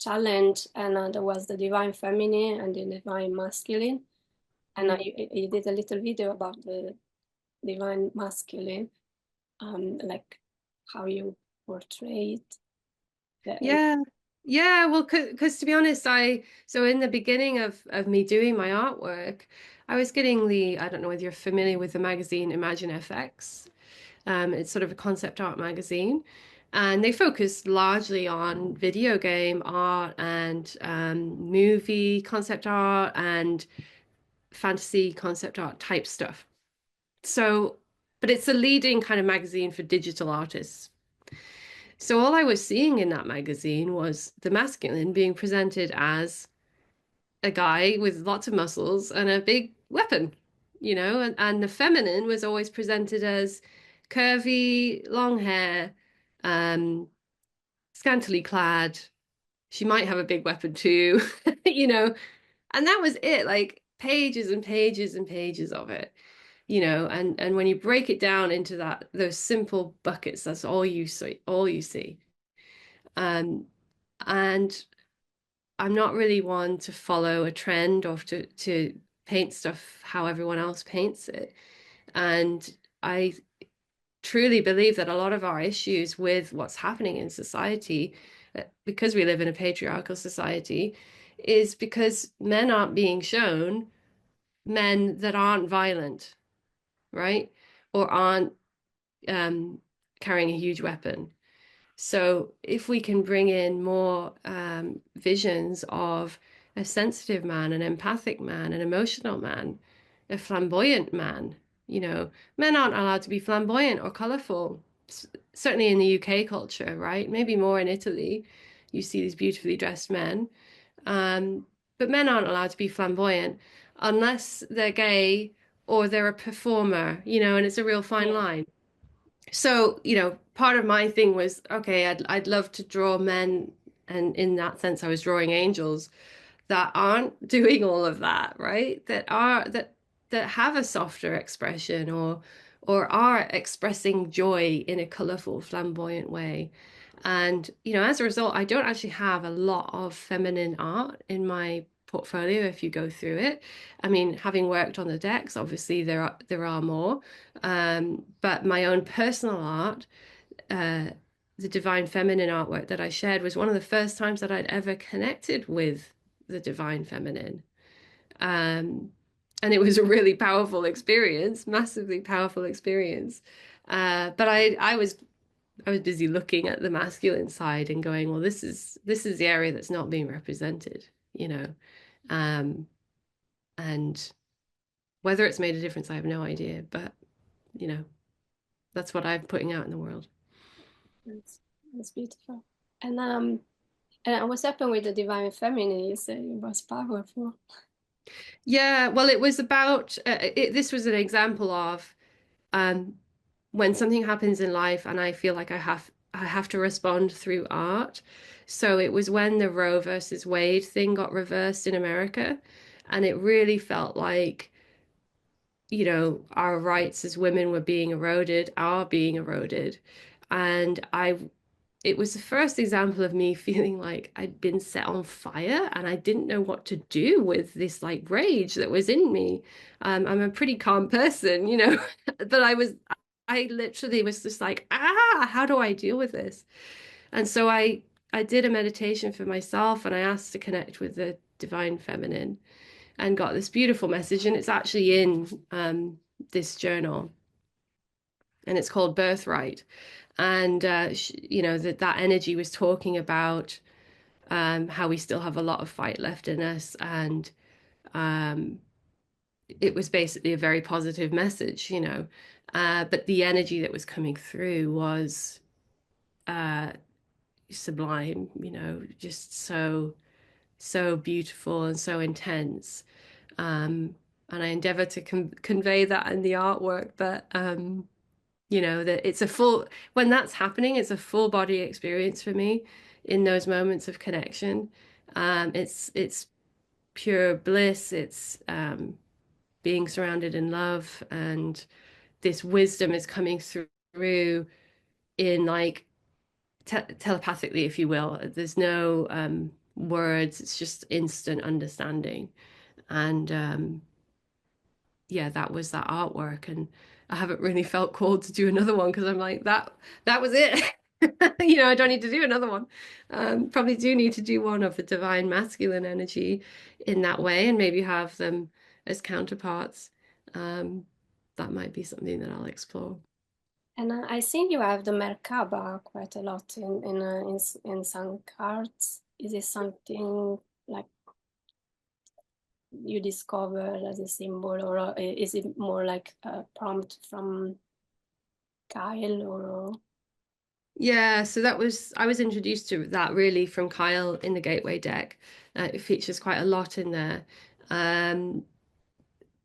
Speaker 1: challenge, and there was the divine feminine and the divine masculine, and
Speaker 2: Mm.
Speaker 1: you did a little video about the divine masculine, like how you portray it. The,
Speaker 2: Yeah. Yeah, well, because to be honest, so in the beginning of me doing my artwork, I was getting I don't know whether you're familiar with the magazine Imagine FX. It's sort of a concept art magazine, and they focus largely on video game art and movie concept art and fantasy concept art type stuff. So, but it's a leading kind of magazine for digital artists. So all I was seeing in that magazine was the masculine being presented as a guy with lots of muscles and a big weapon, and the feminine was always presented as curvy, long hair, um, scantily clad. She might have a big weapon too, and that was it, like pages and pages and pages of it, and when you break it down into those simple buckets, that's all you see. Um, and I'm not really one to follow a trend or to paint stuff how everyone else paints it. And I truly believe that a lot of our issues with what's happening in society, because we live in a patriarchal society, is because men aren't being shown men that aren't violent, right? Or aren't um, carrying a huge weapon. So if we can bring in more visions of a sensitive man, an empathic man, an emotional man, a flamboyant man, men aren't allowed to be flamboyant or colorful. Certainly in the UK culture, right? Maybe more in Italy, you see these beautifully dressed men. Um, but men aren't allowed to be flamboyant unless they're gay or they're a performer, and it's a real fine
Speaker 1: yeah,
Speaker 2: line. So, part of my thing was, okay, I'd love to draw men And in that sense, I was drawing angels that aren't doing all of that, right? That have a softer expression or are expressing joy in a colorful, flamboyant way. And, as a result, I don't actually have a lot of feminine art in my portfolio if you go through it. I mean, having worked on the decks, obviously there are more. But my own personal art, uh, the divine feminine artwork that I shared was one of the first times that I'd ever connected with the divine feminine. Um, and it was a really powerful experience, massively powerful experience. But I was busy looking at the masculine side and going, well, this is the area that's not being represented, you know. Um, and whether it's made a difference, I have no idea. But, you know, that's what I'm putting out in the world.
Speaker 1: That's, that's beautiful. And um, and what happened with the divine feminine? You said it was powerful.
Speaker 2: Yeah, well, it was about this was an example of um, when something happens in life and I feel like I have to respond through art. So it was when the Roe versus Wade thing got reversed in America, and it really felt like, our rights as women were being eroded, are being eroded. And it was the first example of me feeling like I'd been set on fire and I didn't know what to do with this like rage that was in me. I'm a pretty calm person, but I literally was just like, how do I deal with this? And so I did a meditation for myself and I asked to connect with the divine feminine and got this beautiful message. And it's actually in this journal and it's called Birthright. And that energy was talking about how we still have a lot of fight left in us, and um, it was basically a very positive message, but the energy that was coming through was uh, sublime, just so beautiful and so intense. And I endeavor to convey that in the artwork, but that it's when that's happening, it's a full body experience for me in those moments of connection. It's pure bliss. It's being surrounded in love, and this wisdom is coming through in like telepathically, if you will. There's no words. It's just instant understanding, and yeah, that was that artwork. And I haven't really felt called to do another one because I'm like, that was it. I don't need to do another one. Probably do need to do one of the divine masculine energy in that way and maybe have them as counterparts. Um, that might be something that I'll explore.
Speaker 1: And I think you have the Merkaba quite a lot in some cards. Is it something like you discovered as a symbol, or is it more like a prompt from Kyle, or?
Speaker 2: Yeah, so I was introduced to that really from Kyle in the Gateway deck. It features quite a lot in there. Um,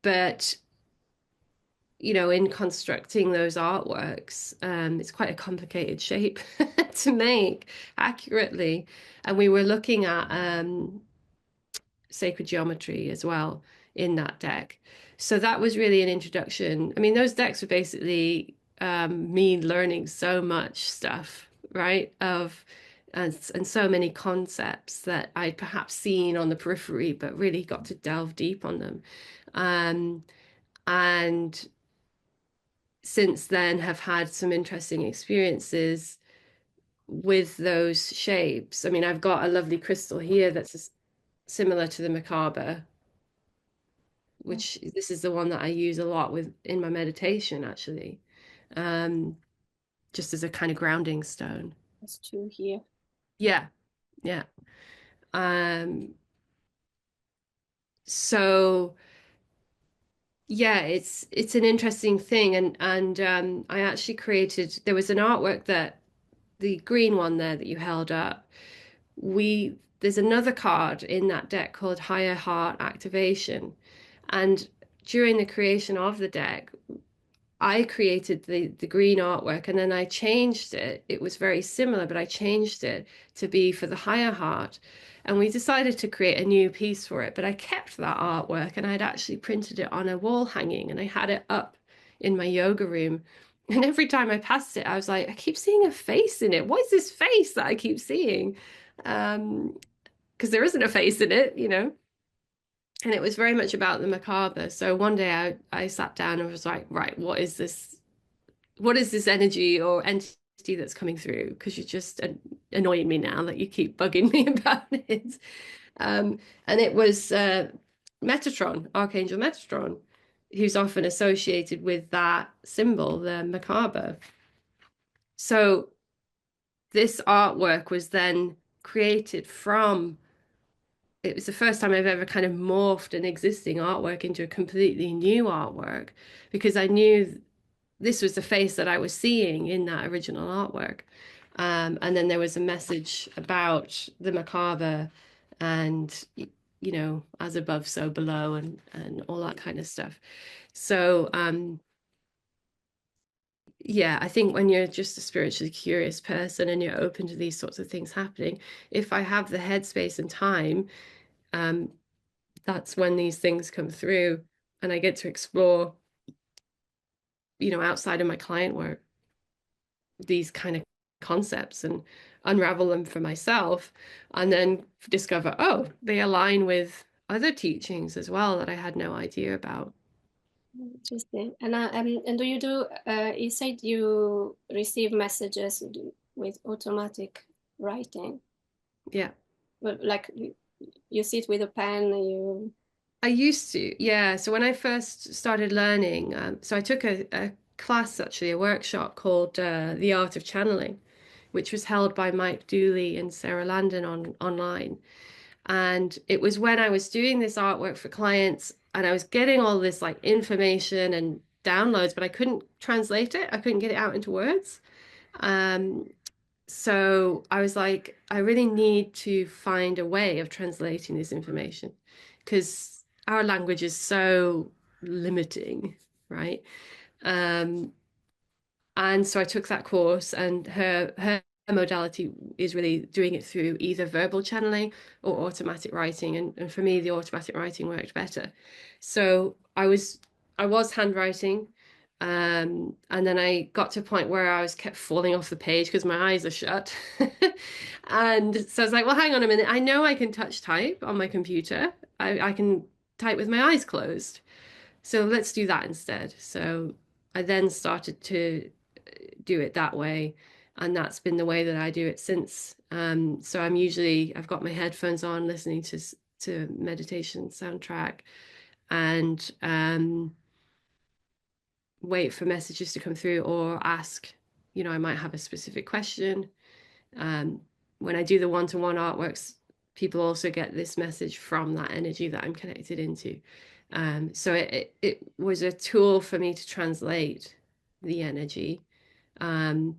Speaker 2: but in constructing those artworks, it's quite a complicated shape to make accurately. And we were looking at sacred geometry as well in that deck. So that was really an introduction. I mean, those decks were basically me learning so much stuff, right? And so many concepts that I'd perhaps seen on the periphery, but really got to delve deep on them. Um, and since then have had some interesting experiences with those shapes. I mean, I've got a lovely crystal here that's similar to the Merkaba, which this is the one that I use a lot with in my meditation, actually, um, just as a kind of grounding stone.
Speaker 1: There's two here.
Speaker 2: Yeah, yeah. Um, so yeah, it's an interesting thing, and I actually created. There was an artwork that the green one there that you held up. There's another card in that deck called Higher Heart Activation, and during the creation of the deck, I created the green artwork and then I changed it. It was very similar, but I changed it to be for the higher heart. And we decided to create a new piece for it, but I kept that artwork and I'd actually printed it on a wall hanging and I had it up in my yoga room. And every time I passed it, I was like, I keep seeing a face in it. What is this face that I keep seeing? Because there isn't a face in it, you know. And it was very much about the macabre. So one day I sat down and was like, right, what is this? What is this energy or entity that's coming through? Because you're just annoying me now that you keep bugging me about it. And it was Metatron, Archangel Metatron, who's often associated with that symbol, the macabre. So this artwork was then created from, it was the first time I've ever kind of morphed an existing artwork into a completely new artwork because I knew this was the face that I was seeing in that original artwork. And then there was a message about the macabre and, you know, as above, so below, and all that kind of stuff. So, yeah, I think when you're just a spiritually curious person and you're open to these sorts of things happening, if I have the headspace and time, um, that's when these things come through and I get to explore, you know, outside of my client work, these kind of concepts and unravel them for myself and then discover, oh, they align with other teachings as well that I had no idea about.
Speaker 1: Interesting. And do you do? You said you receive messages with automatic writing.
Speaker 2: Yeah.
Speaker 1: Well, like you sit with a pen. You.
Speaker 2: I used to, yeah. So when I first started learning, so I took a class, actually, a workshop called The Art of Channeling, which was held by Mike Dooley and Sarah Landon online. And it was when I was doing this artwork for clients and I was getting all this like information and downloads, but I couldn't translate it. I couldn't get it out into words. Um, so I was like, I really need to find a way of translating this information because our language is so limiting, right? Um, and so I took that course, and her modality is really doing it through either verbal channeling or automatic writing. And for me, the automatic writing worked better. So I was handwriting, and then I got to a point where I was kept falling off the page because my eyes are shut. And so I was like, well, hang on a minute. I know I can touch type on my computer. I can type with my eyes closed. So let's do that instead. So I then started to do it that way. And that's been the way that I do it since. So I've got my headphones on listening to meditation soundtrack and wait for messages to come through or ask, you know, I might have a specific question. Um, when I do the one-to-one artworks, people also get this message from that energy that I'm connected into. So it was a tool for me to translate the energy. Um,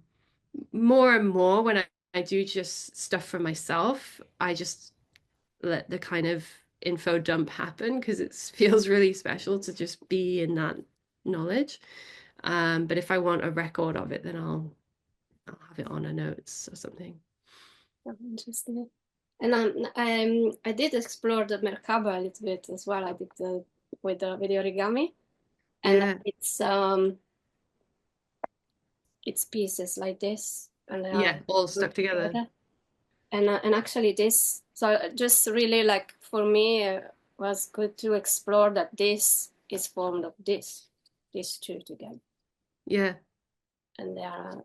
Speaker 2: More and more when I do just stuff for myself, I just let the kind of info dump happen because it feels really special to just be in that knowledge. But if I want a record of it, then I'll have it on a notes or something.
Speaker 1: Oh, interesting. And I did explore the Merkaba a little bit as well. I did with the origami, and
Speaker 2: Yeah,
Speaker 1: it's pieces like this, and they are
Speaker 2: yeah, all stuck
Speaker 1: grouped
Speaker 2: together.
Speaker 1: together. And actually this, so just really like for me was good to explore that this is formed of these two together,
Speaker 2: Yeah,
Speaker 1: and they are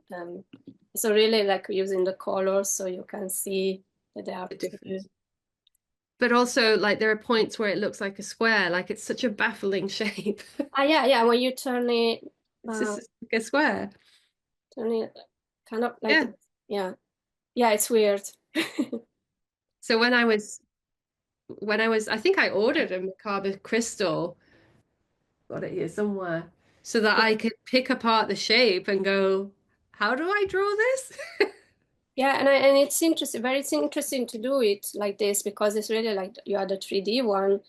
Speaker 1: so really like using the colors so you can see that they are
Speaker 2: the
Speaker 1: two.
Speaker 2: difference. But also, like, there are points where it looks like a square, like it's such a baffling shape.
Speaker 1: Ah, yeah, yeah. When you
Speaker 2: It's
Speaker 1: uh,
Speaker 2: just like a square.
Speaker 1: turn it kind of like
Speaker 2: Yeah.
Speaker 1: this. Yeah, yeah. It's weird.
Speaker 2: So I think I ordered a Merkaba crystal, got it here somewhere, so that I could pick apart the shape and go, how do I draw this?
Speaker 1: Yeah, and it's interesting, very interesting to do it like this because it's really like you are the 3D one,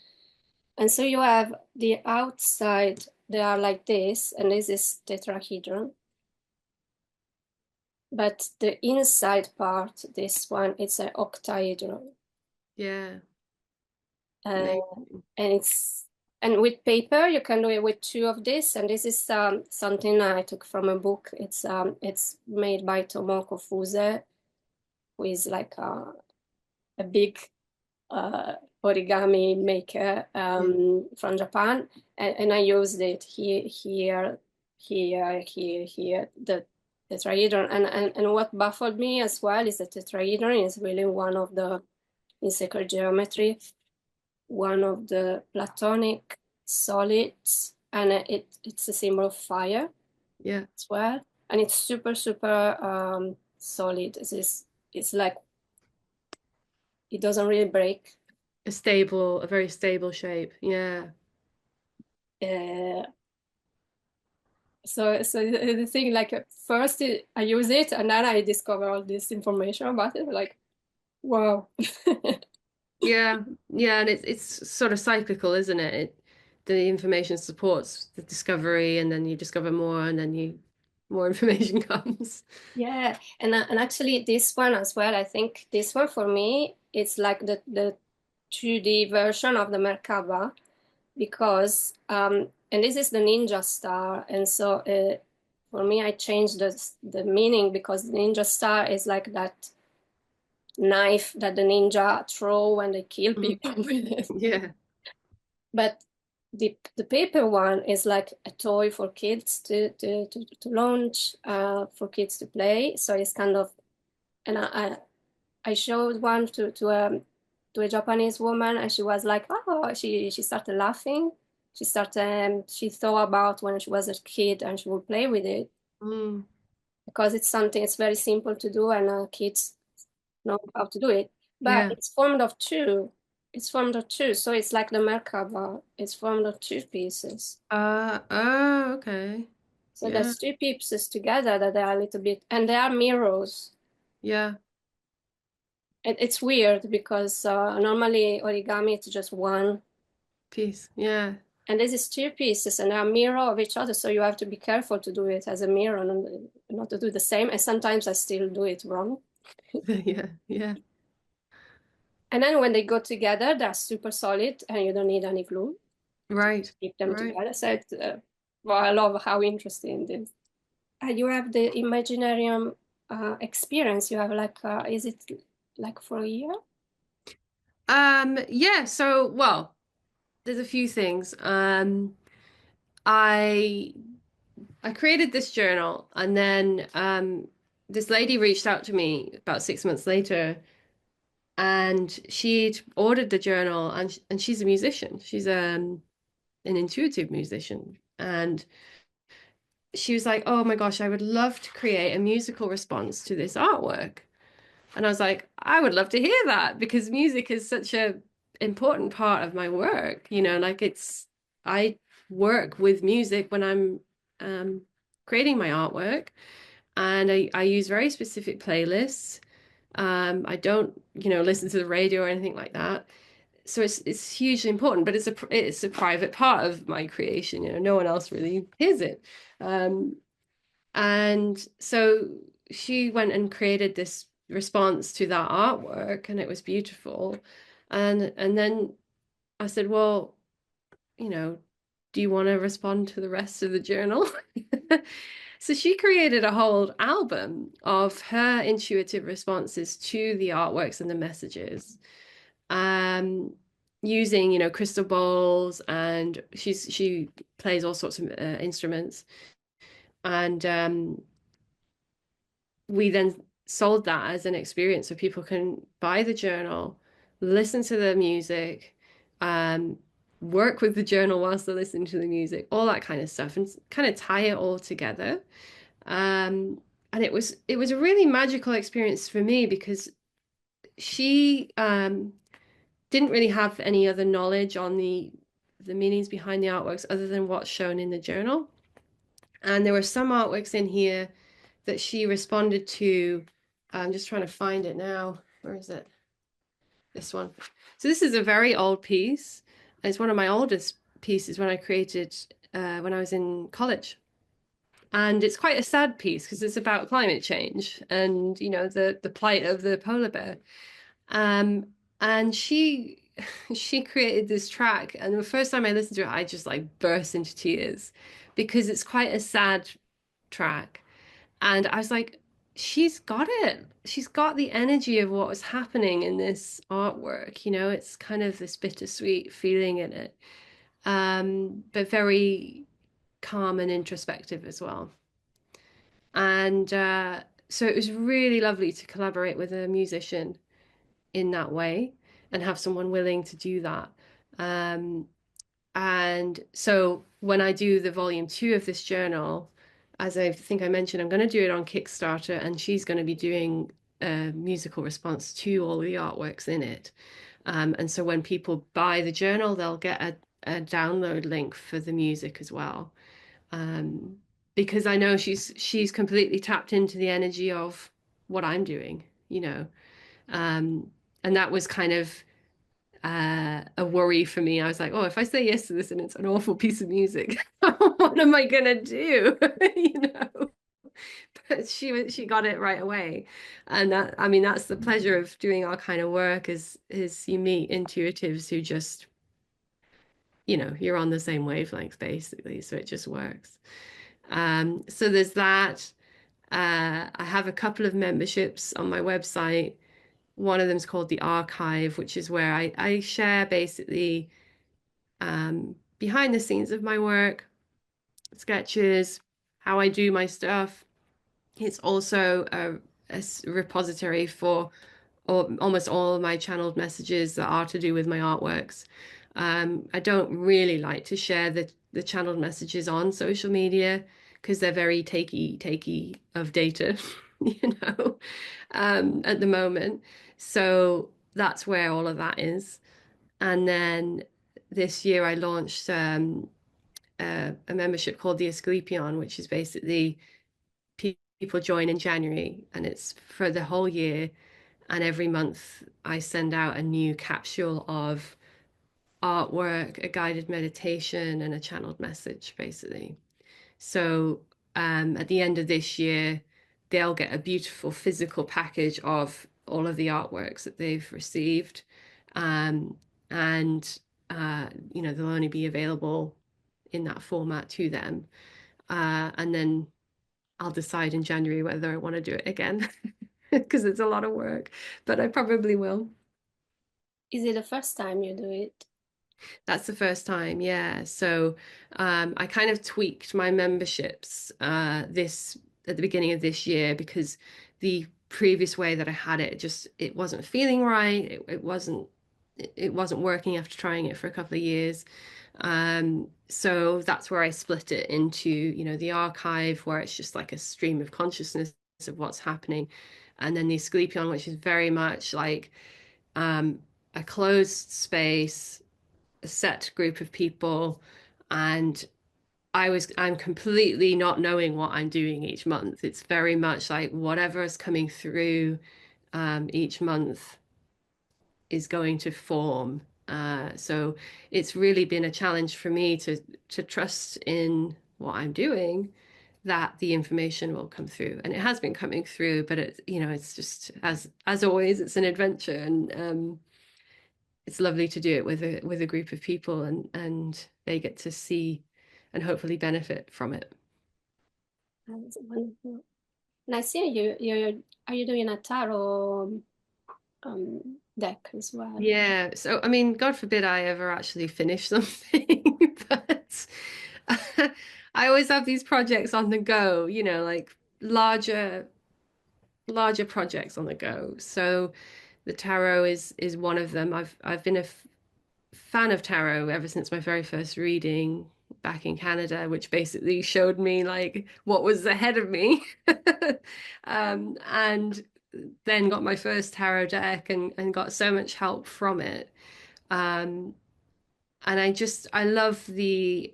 Speaker 1: and so you have the outside they are like this, and this is tetrahedron. But the inside part, this one, it's an octahedron.
Speaker 2: Yeah.
Speaker 1: Uh,
Speaker 2: Amazing.
Speaker 1: and it's and with paper you can do it with two of this. And this is something I took from a book. It's made by Tomoko Fuse, who is like a big uh, origami maker
Speaker 2: Yeah.
Speaker 1: from Japan, and I used it here, the tetrahedron. And what baffled me as well is the tetrahedron is really one of the, in sacred geometry, one of the Platonic solids, and it's a symbol of fire
Speaker 2: Yeah.
Speaker 1: as well. And it's super, super solid. It's like it doesn't really break.
Speaker 2: A very stable shape. Yeah.
Speaker 1: Uh, so the thing, like first I use it, and then I discover all this information about it. Like, wow.
Speaker 2: Yeah. Yeah. And it's sort of cyclical, isn't it? The information supports the discovery, and then you discover more, and then you more information comes.
Speaker 1: Yeah, and actually this one as well. I think this one for me, it's like the 2D version of the Merkaba, because and this is the ninja star, and so for me I changed the meaning, because the ninja star is like that knife that the ninja throw when they kill
Speaker 2: Mhm.
Speaker 1: people with it.
Speaker 2: Yeah.
Speaker 1: But the paper one is like a toy for kids to launch, for kids to play. So it's kind of, and I showed one to a Japanese woman, and she was like, oh, she started laughing. She thought about when she was a kid, and she would play with it,
Speaker 2: Mm.
Speaker 1: because it's something, it's very simple to do, and kids know how to do it. But
Speaker 2: Yeah.
Speaker 1: it's formed of two. It's formed of two, so it's like the Merkaba. It's formed of two pieces.
Speaker 2: Oh, okay.
Speaker 1: So
Speaker 2: Yeah.
Speaker 1: there's two pieces together that are a little bit, and they are mirrors.
Speaker 2: Yeah.
Speaker 1: It's weird because normally origami it's just one,
Speaker 2: Peace. Yeah.
Speaker 1: and this is two pieces, and they are mirror of each other. So you have to be careful to do it as a mirror, and not to do the same. And sometimes I still do it wrong.
Speaker 2: Yeah. Yeah.
Speaker 1: And then when they go together, they're super solid, and you don't need any glue to
Speaker 2: Right.
Speaker 1: keep them
Speaker 2: Right.
Speaker 1: together. So well, I love how interesting this. You have the Imaginarium experience. You have like, is it like for a year?
Speaker 2: Yeah, so well, there's a few things. I I created this journal, and then this lady reached out to me about 6 months later, and she'd ordered the journal, and she's a musician. She's an intuitive musician, and she was like, "Oh my gosh, I would love to create a musical response to this artwork." And I was like, I would love to hear that, because music is such a important part of my work. Like I work with music when I'm um, creating my artwork, and I use very specific playlists. I don't, listen to the radio or anything like that. So it's hugely important, but it's a private part of my creation. No one else really hears it. Um, and so she went and created this response to that artwork, and it was beautiful. And then I said, well, you know, do you want to respond to the rest of the journal? So she created a whole album of her intuitive responses to the artworks and the messages, um, using, crystal bowls, and she plays all sorts of instruments. And we then sold that as an experience, so people can buy the journal, listen to the music, um, work with the journal whilst they're listening to the music, all that kind of stuff, and kind of tie it all together. Um, and it was a really magical experience for me, because she didn't really have any other knowledge on the meanings behind the artworks other than what's shown in the journal. And there were some artworks in here that she responded to. I'm just trying to find it now. Where is it? This one. So this is a very old piece. It's one of my oldest pieces when I created when I was in college. And it's quite a sad piece because it's about climate change and, the plight of the polar bear. Um, and she created this track, and the first time I listened to it, I just like burst into tears because it's quite a sad track. And I was like, she's got it. She's got the energy of what was happening in this artwork. It's kind of this bittersweet feeling in it, but very calm and introspective as well. And so it was really lovely to collaborate with a musician in that way and have someone willing to do that. Um, and so when I do the volume 2 of this journal, as I think I mentioned, I'm going to do it on Kickstarter, and she's going to be doing a musical response to all the artworks in it. And so when people buy the journal, they'll get a download link for the music as well. Um, because I know she's completely tapped into the energy of what I'm doing, you know. Um, and that was kind of a worry for me. I was like, oh, if I say yes to this and it's an awful piece of music, what am I gonna do? You know. But she got it right away, and that I mean that's the pleasure of doing our kind of work is you meet intuitives who just you're on the same wavelength basically, so it just works. So there's that. I have a couple of memberships on my website. One of them is called the Archive, which is where I share basically behind the scenes of my work, sketches, how I do my stuff. It's also a repository for almost all of my channeled messages that are to do with my artworks. I don't really like to share the channeled messages on social media because they're very takey of data, at the moment. So that's where all of that is. And then this year I launched a membership called the Asclepieion, which is basically people join in January and it's for the whole year. And every month I send out a new capsule of artwork, a guided meditation, and a channeled message, basically. So at the end of this year, they'll get a beautiful physical package of all of the artworks that they've received. Um, and, they'll only be available in that format to them. And then I'll decide in January whether I want to do it again because it's a lot of work, but I probably will.
Speaker 1: Is it the first time you do it?
Speaker 2: That's the first time, yeah. So I kind of tweaked my memberships this at the beginning of this year because the previous way that I had it just it wasn't feeling right. It wasn't working after trying it for a couple of years. So that's where I split it into, the archive where it's just like a stream of consciousness of what's happening, and then the Asclepieion, which is very much like um, a closed space, a set group of people, and I'm completely not knowing what I'm doing each month. It's very much like whatever is coming through each month is going to form. So it's really been a challenge for me to trust in what I'm doing, that the information will come through, and it has been coming through. But it's just as always, it's an adventure, and it's lovely to do it with a group of people, and they get to see and hopefully benefit from it.
Speaker 1: That's wonderful. And I see you are you doing a tarot deck as well?
Speaker 2: Yeah, so I mean, God forbid I ever actually finish something, but I always have these projects on the go, like larger larger projects on the go. So the tarot is one of them. I've been a fan of tarot ever since my very first reading back in Canada, which basically showed me like what was ahead of me. And then got my first tarot deck and got so much help from it. Um, and I love the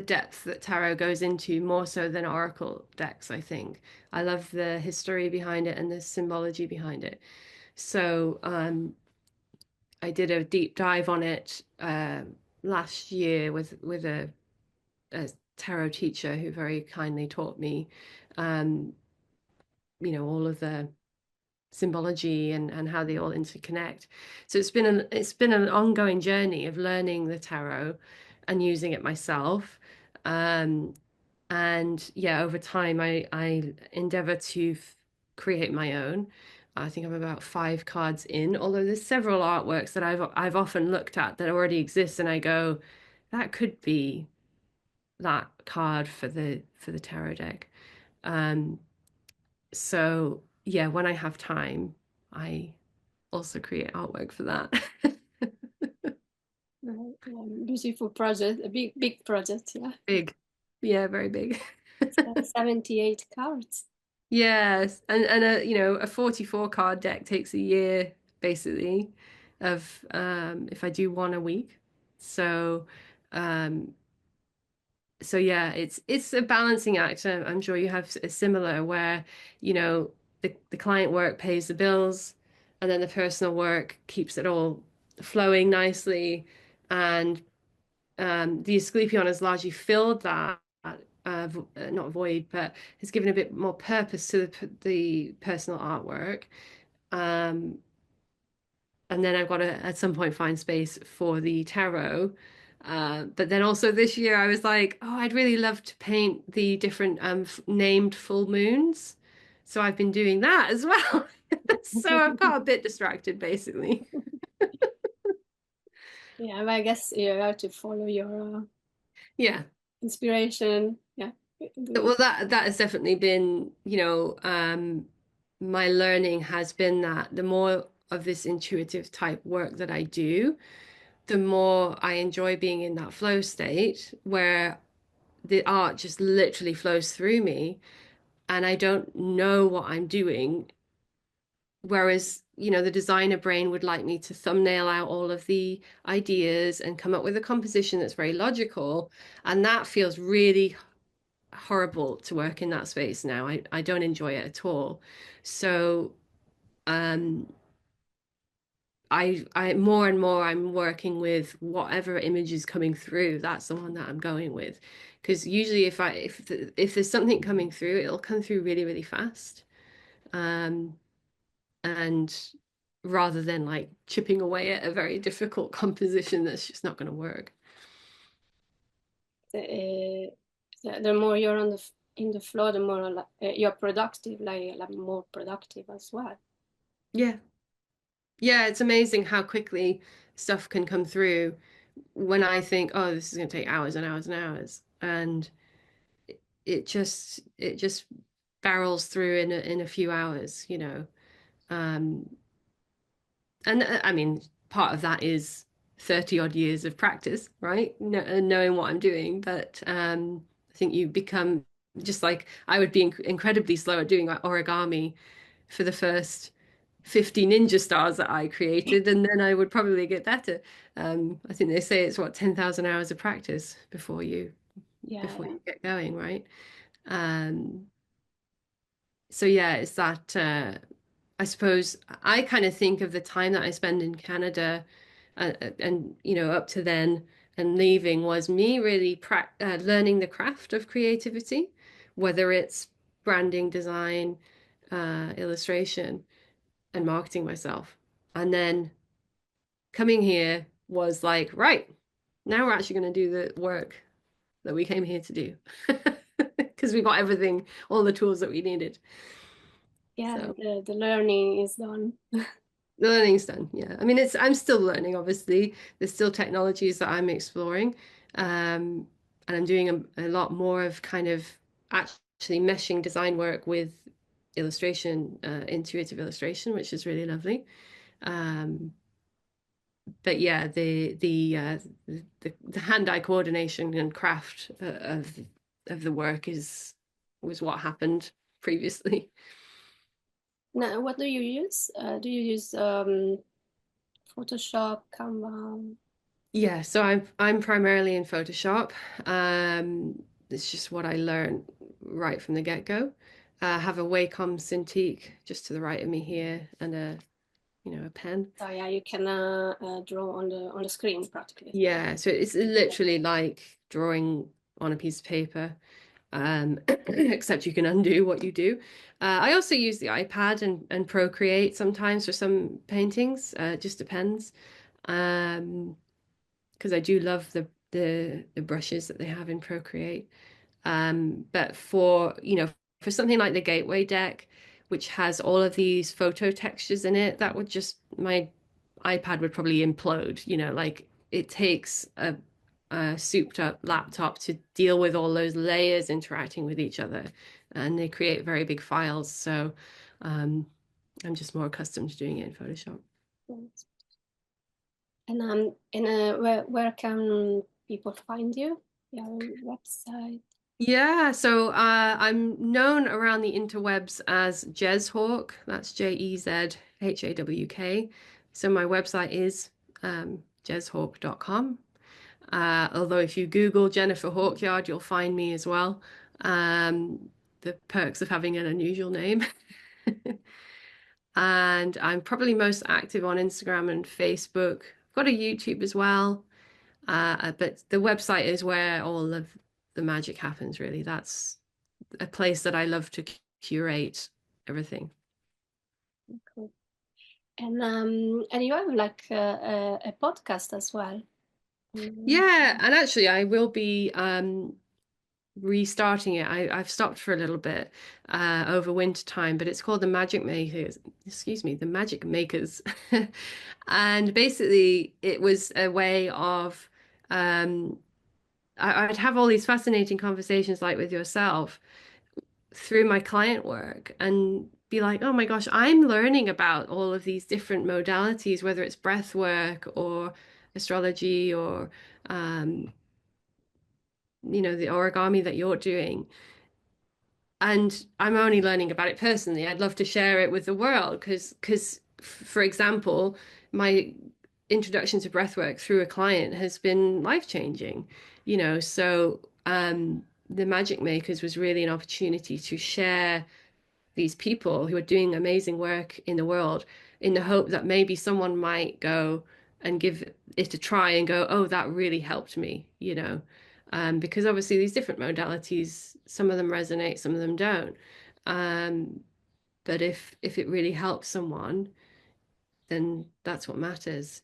Speaker 2: depth that tarot goes into more so than oracle decks, I think. I love the history behind it and the symbology behind it. So I did a deep dive on it last year with a a tarot teacher who very kindly taught me, um, all of the symbology and how they all interconnect. So it's been an ongoing journey of learning the tarot and using it myself. Um, and yeah, over time, I endeavor to create my own. I think I'm about 5 cards in, although there's several artworks that I've often looked at that already exist, and I go, that could be that card for the tarot deck. Um, so yeah, when I have time, I also create artwork for that.
Speaker 1: Beautiful project, a big project, yeah.
Speaker 2: Big. Yeah, very big.
Speaker 1: 78 cards.
Speaker 2: Yes, and a 44 card deck takes a year basically of if I do one a week. So um so yeah, it's a balancing act. I'm sure you have a similar where, the client work pays the bills and then the personal work keeps it all flowing nicely. And the Asclepieion has largely filled that not void, but has given a bit more purpose to the personal artwork. Um, and then I've got to at some point find space for the tarot. But then also this year I was like, oh, I'd really love to paint the different named full moons. So I've been doing that as well. So I've got a bit distracted basically.
Speaker 1: Yeah, but I guess you have to follow your
Speaker 2: Yeah.
Speaker 1: inspiration. Yeah.
Speaker 2: Well, that has definitely been, my learning has been that the more of this intuitive type work that I do, the more I enjoy being in that flow state where the art just literally flows through me and I don't know what I'm doing. Whereas, the designer brain would like me to thumbnail out all of the ideas and come up with a composition that's very logical. And that feels really horrible to work in that space now. I don't enjoy it at all. So um I more and more I'm working with whatever image is coming through. That's the one that I'm going with. Because usually if there's something coming through, it'll come through really, really fast. Um and rather than like chipping away at a very difficult composition that's just not going to work.
Speaker 1: The more you're on in the flow, the more you're productive, like more productive as well.
Speaker 2: Yeah. Yeah, it's amazing how quickly stuff can come through when I think, oh, this is going to take hours and hours and hours. And it just barrels through in a few hours. Um, and I mean, part of that is 30 odd years of practice, right? Knowing what I'm doing. But I think you become just like I would be incredibly slow at doing like origami for the first 50 ninja stars that I created, and then I would probably get better. I think they say it's what 10,000 hours of practice
Speaker 1: Yeah,
Speaker 2: before
Speaker 1: yeah.
Speaker 2: you get going, right? Um, so yeah, it's that I suppose I kind of think of the time that I spend in Canada and up to then and leaving was me really learning the craft of creativity, whether it's branding, design, illustration, and marketing myself. And then coming here was like, right, now we're actually going to do the work that we came here to do because we got everything, all the tools that we needed.
Speaker 1: Yeah,
Speaker 2: So
Speaker 1: the learning is done.
Speaker 2: the learning's done. Yeah. I mean, I'm still learning, obviously. There's still technologies that I'm exploring. And I'm doing a lot more of kind of actually meshing design work with illustration, intuitive illustration, which is really lovely. Um, but yeah, the hand-eye coordination and craft of the work was what happened previously.
Speaker 1: Now, what do you use? Do you use Photoshop, Canva?
Speaker 2: Yeah, so I'm primarily in Photoshop. It's just what I learned right from the get-go. I have a Wacom Cintiq just to the right of me here, and a pen.
Speaker 1: So yeah, you can draw on the screen practically.
Speaker 2: Yeah, so it's literally like drawing on a piece of paper, except you can undo what you do. I also use the iPad and Procreate sometimes for some paintings. It just depends. Because I do love the brushes that they have in Procreate. But for, for something like the Gateway deck, which has all of these photo textures in it, that would just, my iPad would probably implode, like it takes a souped up laptop to deal with all those layers interacting with each other, and they create very big files. So I'm just more accustomed to doing it in Photoshop.
Speaker 1: And where can people find you? Your website?
Speaker 2: Yeah, so I'm known around the interwebs as Jezhawk. That's JezHawk. So my website is jezhawk.com. Although if you Google Jennifer Hawkyard, you'll find me as well. The perks of having an unusual name. And I'm probably most active on Instagram and Facebook. I've got a YouTube as well. But the website is where all of the magic happens, really. That's a place that I love to curate everything.
Speaker 1: Cool. And you have like a podcast as well.
Speaker 2: Yeah, and actually I will be restarting it. I've stopped for a little bit over winter time, but it's called The Magic Makers. Excuse me, The Magic Makers. And basically it was a way of I'd have all these fascinating conversations like with yourself through my client work and be like, oh my gosh, I'm learning about all of these different modalities, whether it's breath work or astrology or the origami that you're doing. And I'm only learning about it personally. I'd love to share it with the world because for example, my introduction to breathwork through a client has been life-changing, so the Magic Makers was really an opportunity to share these people who are doing amazing work in the world in the hope that maybe someone might go and give it a try and go, oh, that really helped me, because obviously these different modalities, some of them resonate, some of them don't. But if it really helps someone, then that's what matters.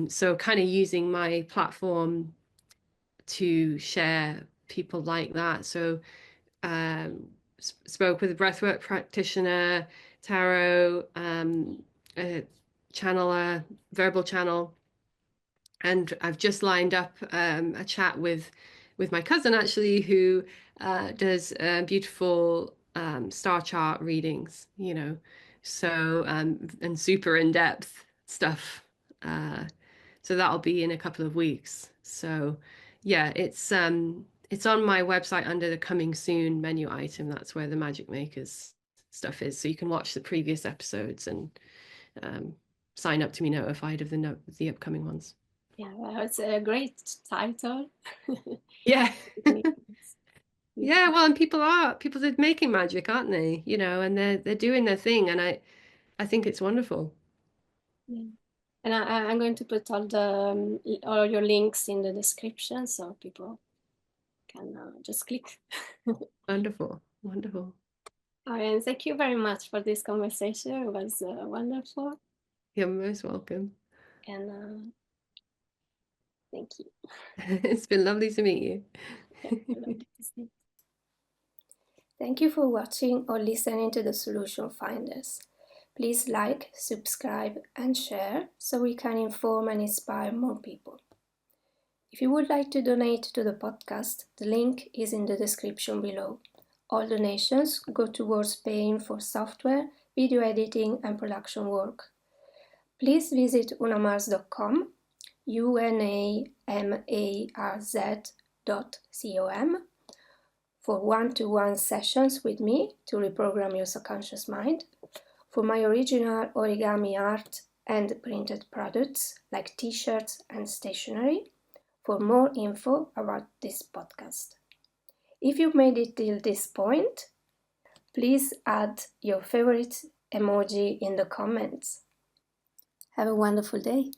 Speaker 2: So kind of using my platform to share people like that. So spoke with a breathwork practitioner, tarot, a channeler, verbal channel, and I've just lined up a chat with my cousin actually, who does beautiful star chart readings, so and super in depth stuff. So that'll be in a couple of weeks. So yeah, it's on my website under the coming soon menu item. That's where the Magic Makers stuff is. So you can watch the previous episodes and sign up to be notified of the upcoming ones.
Speaker 1: Yeah, well, it's a great title.
Speaker 2: Yeah.
Speaker 1: Yeah.
Speaker 2: Yeah, well, and people are making magic, aren't they? And they're doing their thing, and I think it's wonderful.
Speaker 1: And I'm going to put all your links in the description so people can just click.
Speaker 2: Wonderful, wonderful.
Speaker 1: And thank you very much for this conversation. It was wonderful.
Speaker 2: You're most welcome.
Speaker 1: And thank you.
Speaker 2: It's been lovely to meet you.
Speaker 1: Lovely to see. Thank you for watching or listening to the Solution Finders. Please like, subscribe, and share so we can inform and inspire more people. If you would like to donate to the podcast, the link is in the description below. All donations go towards paying for software, video editing, and production work. Please visit unamarz.com, unamarz.com, for one-to-one sessions with me to reprogram your subconscious mind, for my original origami art and printed products like t-shirts and stationery, for more info about this podcast. If you've made it till this point, please add your favorite emoji in the comments. Have a wonderful day.